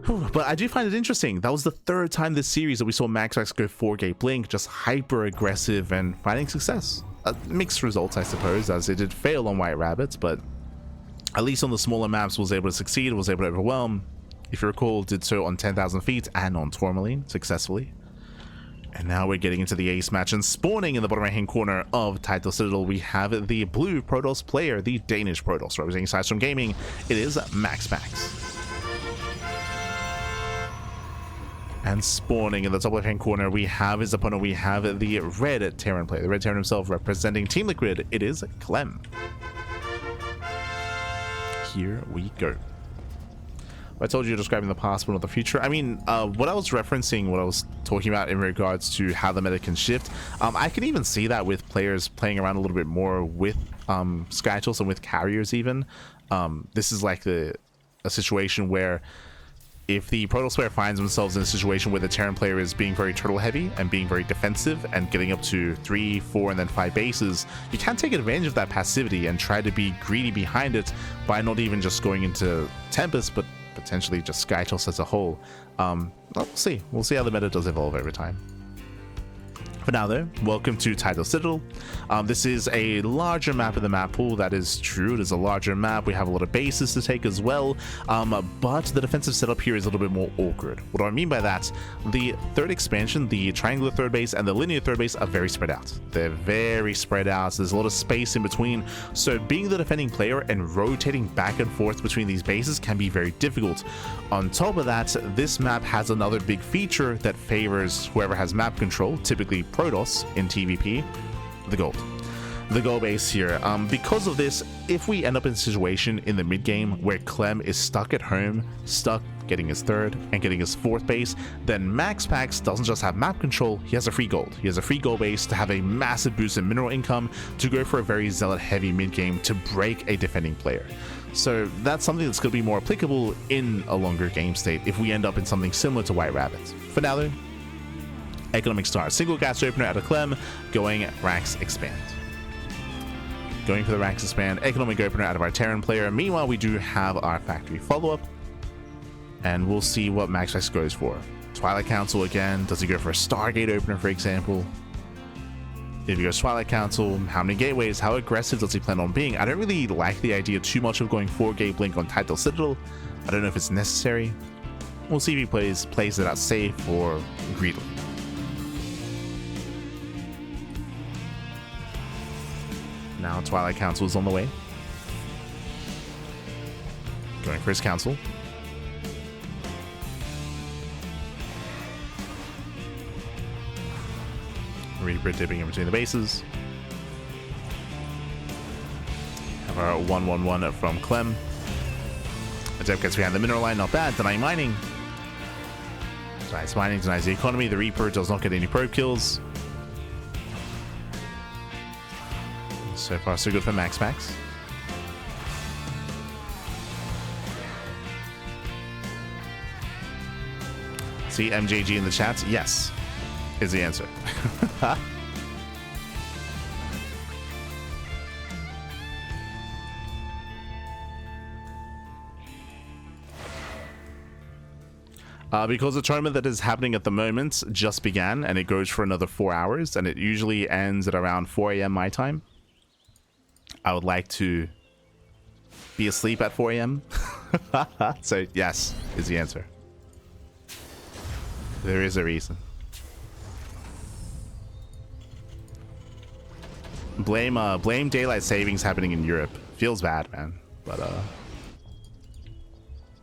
Oh, but I do find it interesting. That was the 3rd time this series that we saw MaxPax go 4-gate blink, just hyper aggressive and finding success. Mixed results, I suppose, as it did fail on White Rabbits, but at least on the smaller maps was able to succeed, was able to overwhelm. If you recall, did so on 10,000 feet and on Tourmaline successfully. And now we're getting into the ace match, and spawning in the bottom right hand corner of Title Citadel, we have the blue Protoss player, the Danish Protoss, representing Sidestorm Gaming. It is MaxPax. And spawning in the top left hand corner, we have his opponent. We have the red Terran player, the red Terran himself, representing Team Liquid. It is Clem. Here we go. I told you describing the past but not the future. I mean, what I was referencing, what I was talking about in regards to how the meta can shift, I can even see that with players playing around a little bit more with Skytools and with carriers even. This is like a situation where if the Protoss player finds themselves in a situation where the Terran player is being very turtle heavy and being very defensive and getting up to 3, 4, and then 5 bases, you can take advantage of that passivity and try to be greedy behind it by not even just going into Tempest, but potentially just Skytools as a whole. We'll see. We'll see how the meta does evolve over time. For now though, welcome to Title Citadel. This is a larger map in the map pool. That is true. It is a larger map. We have a lot of bases to take as well, but the defensive setup here is a little bit more awkward. What do I mean by that? The 3rd expansion, the triangular 3rd base and the linear 3rd base are very spread out. They're very spread out. So there's a lot of space in between. So being the defending player and rotating back and forth between these bases can be very difficult. On top of that, this map has another big feature that favors whoever has map control, typically Protoss in TvP, the gold. The gold base here. Because of this, if we end up in a situation in the mid game where Clem is stuck at home, stuck getting his 3rd and getting his 4th base, then MaxPax doesn't just have map control, he has a free gold. He has a free gold base to have a massive boost in mineral income, to go for a very zealot heavy mid game to break a defending player. So that's something that's going to be more applicable in a longer game state if we end up in something similar to White Rabbits. For now though, economic start. Single gas opener out of Clem, going Rax Expand. Going for the Rax Expand, economic opener out of our Terran player. Meanwhile, we do have our factory follow-up, and we'll see what MaxPax goes for. Twilight Council again. Does he go for a Stargate opener, for example? If he goes Twilight Council, how many gateways? How aggressive does he plan on being? I don't really like the idea too much of going 4-gate blink on Title Citadel. I don't know if it's necessary. We'll see if he plays it out safe or greedily. Now Twilight Council is on the way. Going for his council. Reaper dipping in between the bases. Have our 1-1-1 from Clem. A Dep gets behind the mineral line, not bad. Denying mining. Denies mining, denies the economy. The Reaper does not get any probe kills. So far, so good for MaxPax. See MJG in the chat? Yes, is the answer. Because the tournament that is happening at the moment just began, and it goes for another 4 hours, and it usually ends at around 4 a.m. my time. I would like to be asleep at 4 a.m. So yes is the answer. There is a reason. Blame daylight savings happening in Europe. Feels bad, man. But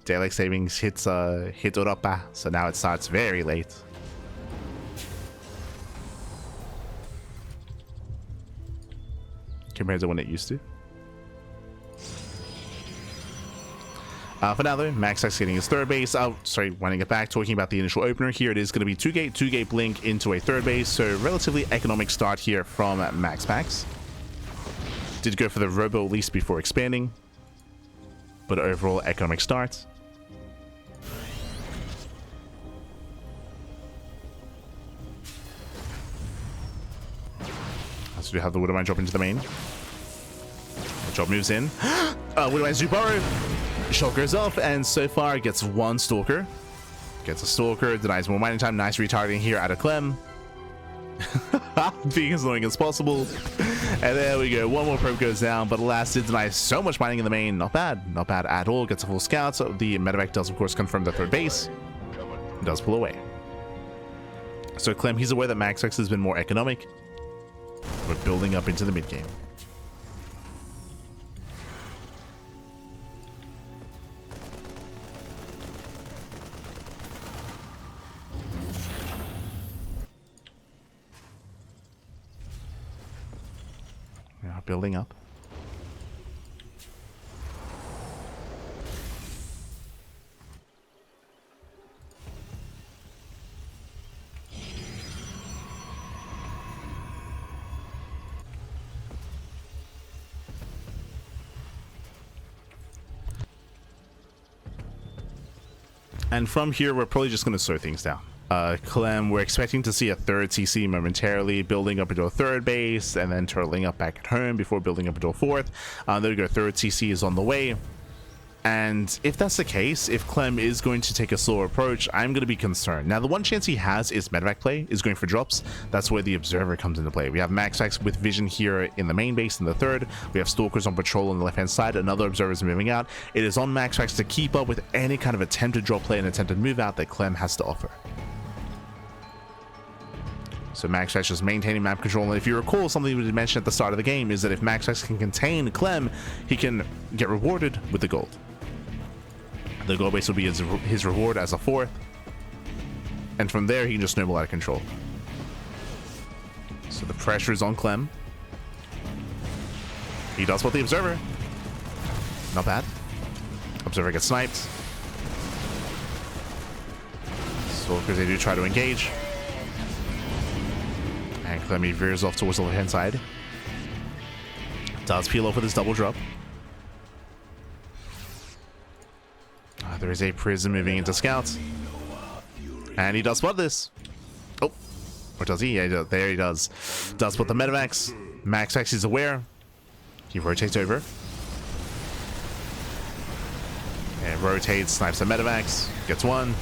daylight savings hit Europa, so now it starts very late. Compared to when it used to. For now though, MaxPax getting his third base. Oh, sorry, winding it back, talking about the initial opener here. It is going to be 2-gate blink into a third base, so relatively economic start here from MaxPax. Did go for the robo lease before expanding, but overall economic start. So we have the Widowmine drop into the main. The job moves in. Widowmine's do burrow. Shot goes off, and so far gets one Stalker. Gets a Stalker, denies more mining time. Nice retargeting here out of Clem. Being as annoying as possible. And there we go. One more probe goes down, but alas, did deny so much mining in the main. Not bad. Not bad at all. Gets a full scout. So the medevac does, of course, confirm the third base. Does pull away. So Clem, he's aware that MaxPax has been more economic. We're building up into the mid game. Yeah, building up. And from here, we're probably just going to slow things down. Clem, we're expecting to see a third CC momentarily, building up into a third base, and then turtling up back at home before building up into a fourth. There we go, third CC is on the way. And if that's the case, if Clem is going to take a slower approach, I'm going to be concerned. Now, the one chance he has is medevac play, is going for drops. That's where the Observer comes into play. We have MaxPax with Vision here in the main base in the third. We have Stalkers on patrol on the left-hand side. Another Observer is moving out. It is on MaxPax to keep up with any kind of attempted drop play and attempted move out that Clem has to offer. So MaxPax just maintaining map control. And if you recall, something we did mention at the start of the game is that if MaxPax can contain Clem, he can get rewarded with the gold. The gold base will be his reward as a fourth. And from there, he can just snowball out of control. So the pressure is on Clem. He does spot the Observer. Not bad. Observer gets sniped. Stalkers, they do try to engage. And Clem veers off towards the left-hand side. Does peel off with his double drop. There is a Prism moving into Scout. And he does spot this. Oh. Or does he? Yeah, there he does. Does spot the medevacs. MaxPax is aware. He rotates over. And rotates, snipes the medevacs. Gets one.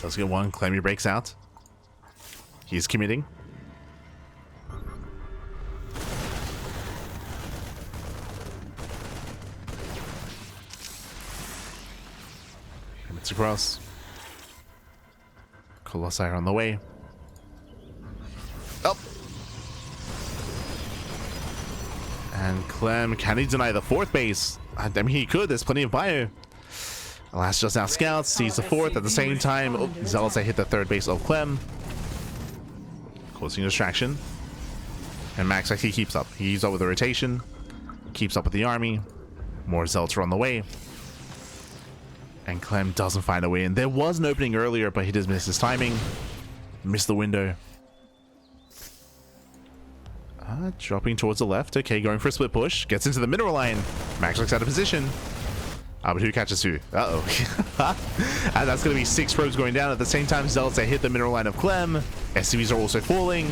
Does get one. Clemmy breaks out. He's committing. Commits across. Colossi are on the way. Up. And Clem, can he deny the fourth base? I mean, he could. There's plenty of bio. Alas, just now Scouts sees the fourth at the same time. Oh, Zealots hit the third base of Clem, causing distraction. And Max actually keeps up. He's up with the rotation, keeps up with the army. More Zealots are on the way. And Clem doesn't find a way in. There was an opening earlier, but he just missed his timing. Missed the window. Dropping towards the left. Okay, going for a split push. Gets into the mineral line. Max looks out of position. But who catches who? Uh-oh. And that's going to be 6 probes going down. At the same time, Zealots hit the mineral line of Clem. SCVs are also falling.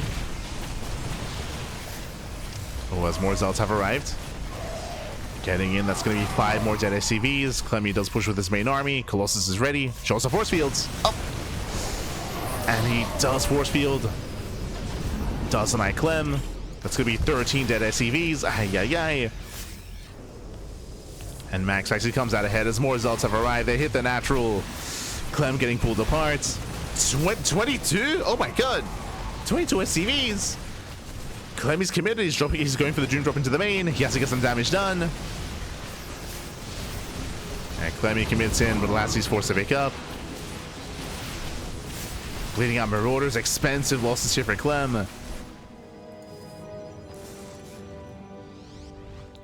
Oh, as more Zealots have arrived. Getting in, that's going to be 5 more dead SCVs. Clemmy does push with his main army. Colossus is ready. Shows the force fields. Up. And he does force field. does deny Clem. That's going to be 13 dead SCVs. Ay, ay, ay. And Max actually comes out ahead as more results have arrived. They hit the natural. Clem getting pulled apart. 22? Oh my god. 22 SCVs. Clem is committed. He's going for the Doom drop into the main. He has to get some damage done. And Clem commits in, but alas, he's forced to pick up. Bleeding out Marauders. Expensive losses here for Clem.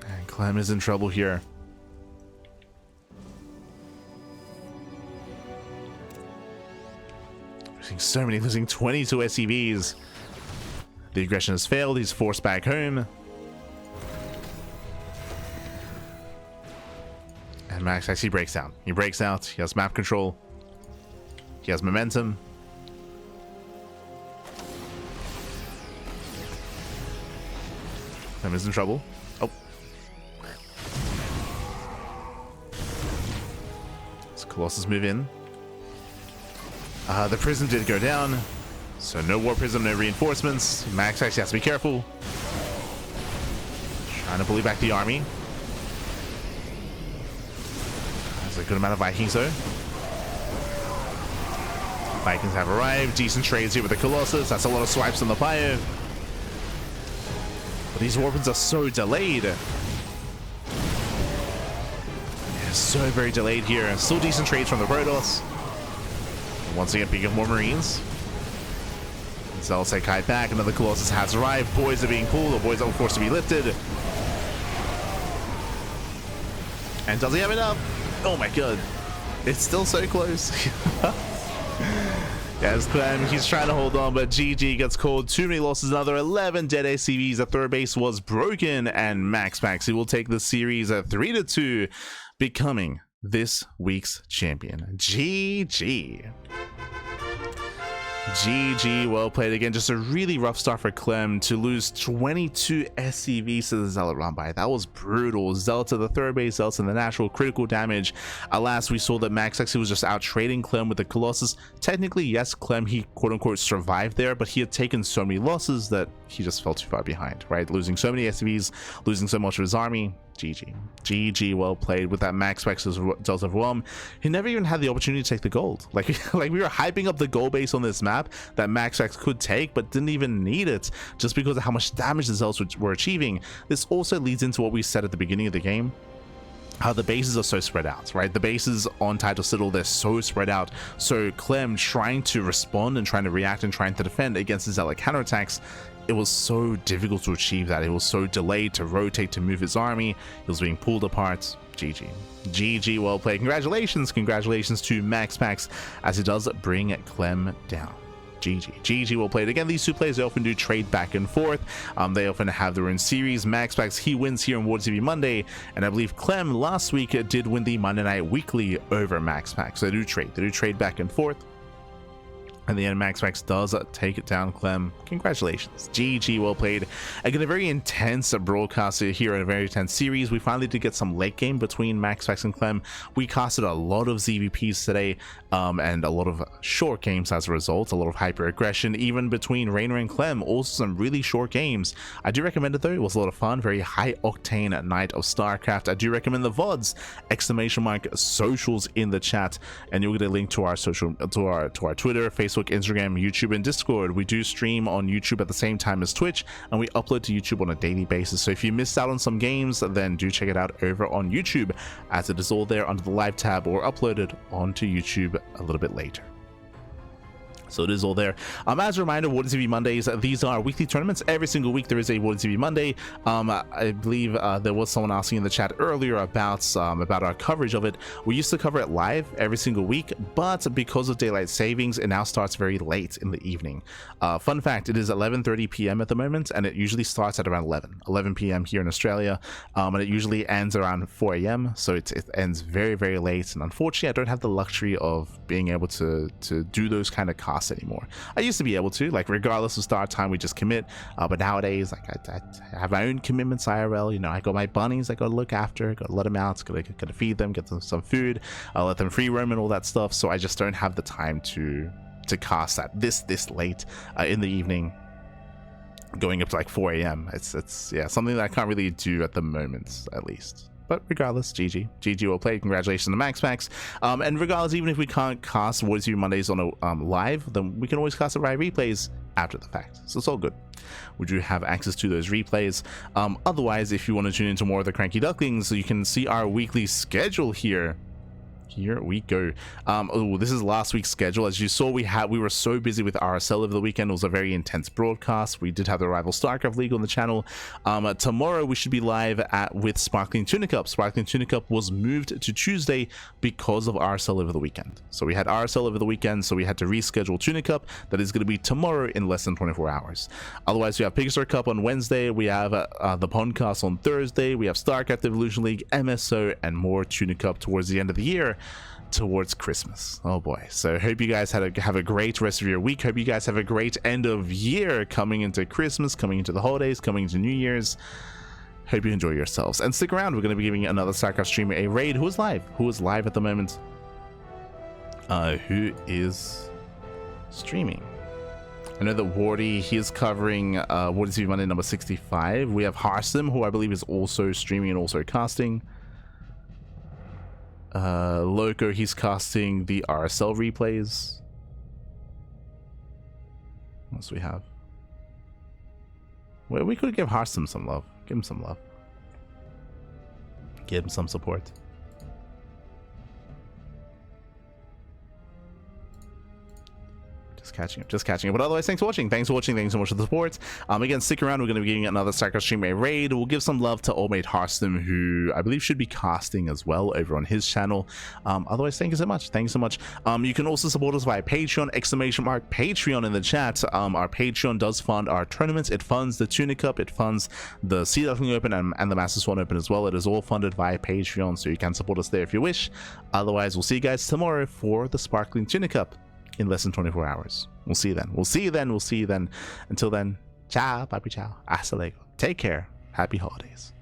And Clem is in trouble here. Losing 22 SCVs. The aggression has failed. He's forced back home. And Max actually breaks down. He breaks out. He has map control. He has momentum. Clem is in trouble. Oh. As Colossus move in. The prism did go down, so no war prism, no reinforcements. Max actually has to be careful. Trying to bully back the army. There's a good amount of Vikings though. Vikings have arrived. Decent trades here with the Colossus. That's a lot of swipes on the pyre. But these weapons are so delayed. Yeah, so very delayed here. Still decent trades from the Protoss. Once again, picking up more Marines. Zealots take Kai back. Another Colossus has arrived. Boys are being pulled. The boys are forced to be lifted. And does he have enough? Oh my god. It's still so close. Yes, Clem, he's trying to hold on, but GG gets called. Too many losses. Another 11 dead ACVs. The third base was broken. And MaxPax, he will take the series at 3-2, becoming this week's champion. GG. GG, well played again. Just a really rough start for Clem to lose 22 SCVs to the Zealot run by. That was brutal. Zealot to the third base, Zealot to the natural, critical damage. Alas, we saw that Max actually was just out trading Clem with the Colossus. Technically, yes, Clem, he quote-unquote survived there, but he had taken so many losses that he just fell too far behind, right? Losing so many SCVs, losing so much of his army. GG. GG, well played with that MaxPax does overwhelm. He never even had the opportunity to take the gold. Like we were hyping up the gold base on this map that MaxPax could take, but didn't even need it just because of how much damage the Zealots were achieving. This also leads into what we said at the beginning of the game, how the bases are so spread out, right? The bases on Title Citadel, they're so spread out. So Clem trying to respond and trying to react and trying to defend against the Zealot counterattacks, it was so difficult to achieve that. It was so delayed to rotate, to move his army. It was being pulled apart. GG. GG, well played. Congratulations to MaxPax as he does bring Clem down. GG, well played. Again, these two players, they often do trade back and forth. They often have their own series. MaxPax, he wins here on WardiTV Monday, and I believe Clem last week did win the Monday Night Weekly over MaxPax. So they do trade back and forth. And the end, MaxPax does take it down, Clem. Congratulations. GG, well played. Again, a very intense broadcast here in a very intense series. We finally did get some late game between MaxPax and Clem. We casted a lot of ZVPs today, and a lot of short games as a result. A lot of hyper aggression, even between Rainer and Clem. Also some really short games. I do recommend it though. It was a lot of fun. Very high octane night of StarCraft. I do recommend the VODs! Socials in the chat, and you'll get a link to our social, to our Twitter, Facebook, Instagram, YouTube, and Discord. We do stream on YouTube at the same time as Twitch, and we upload to YouTube on a daily basis. So if you missed out on some games, then do check it out over on YouTube, as it is all there under the live tab or uploaded onto YouTube a little bit later. So it is all there. As a reminder, WardiTV Mondays, these are weekly tournaments. Every single week there is a WardiTV Monday. I believe there was someone asking in the chat earlier about our coverage of it. We used to cover it live every single week, but because of daylight savings, it now starts very late in the evening. Fun fact, it is 11:30 p.m. at the moment, and it usually starts at around 11 p.m. here in Australia, and it usually ends around 4 a.m. So it ends very, very late, and unfortunately I don't have the luxury of being able to do those kind of casts anymore. I used to be able to, like, regardless of start time, we just commit, but nowadays, like, I have my own commitments IRL. You know, I got my bunnies I gotta look after, gotta let them out, gotta feed them, get them some food, let them free roam and all that stuff. So I just don't have the time to cast that this late in the evening. going up to like 4 a.m. It's yeah, something that I can't really do at the moment, at least. But regardless, GG will play. Congratulations to MaxPax. And regardless, even if we can't cast WardiTV Mondays on a live, then we can always cast the live replays after the fact. So it's all good. We do have access to those replays. Otherwise, if you want to tune into more of the CranKy Ducklings, you can see our weekly schedule here. Here we go. Oh, this is last week's schedule. As you saw, we were so busy with RSL over the weekend. It was a very intense broadcast. We did have the rival StarCraft League on the channel. Tomorrow we should be live with Sparkling Tuna Cup. Sparkling Tuna Cup was moved to Tuesday because of RSL over the weekend. So we had RSL over the weekend, so we had to reschedule Tuna Cup. That is going to be tomorrow in less than 24 hours. Otherwise, we have Pigstar Cup on Wednesday. We have the podcast on Thursday. We have StarCraft Evolution League, MSO, and more Tuna Cup towards the end of the year, towards Christmas. Oh boy. So hope you guys have a great rest of your week. Hope you guys have a great end of year coming into Christmas, coming into the holidays, coming into New Year's. Hope you enjoy yourselves, and stick around. We're going to be giving another StarCraft streamer a raid. Who is live at the moment? Who is streaming? I know that Wardi, he is covering WardiTV Monday number 65. We have Harsim, who I believe is also streaming and also casting. Loco, he's casting the RSL replays. What else do we have? Well, we could give Harsim some love. Give him some love. Give him some support. Just catching up. But otherwise, thanks for watching. Thanks so much for the support. Again, stick around. We're going to be giving another StarCraft stream a raid. We'll give some love to old mate Harston, who I believe should be casting as well over on his channel. Otherwise, thank you so much. You can also support us via Patreon, !Patreon in the chat. Our Patreon does fund our tournaments. It funds the Tuna Cup. It funds the Sea Duckling Open and the Master Swan Open as well. It is all funded via Patreon, so you can support us there if you wish. Otherwise, we'll see you guys tomorrow for the Sparkling Tuna Cup in less than 24 hours. We'll see you then. Until then, ciao, papi ciao, hasta luego. Take care. Happy holidays.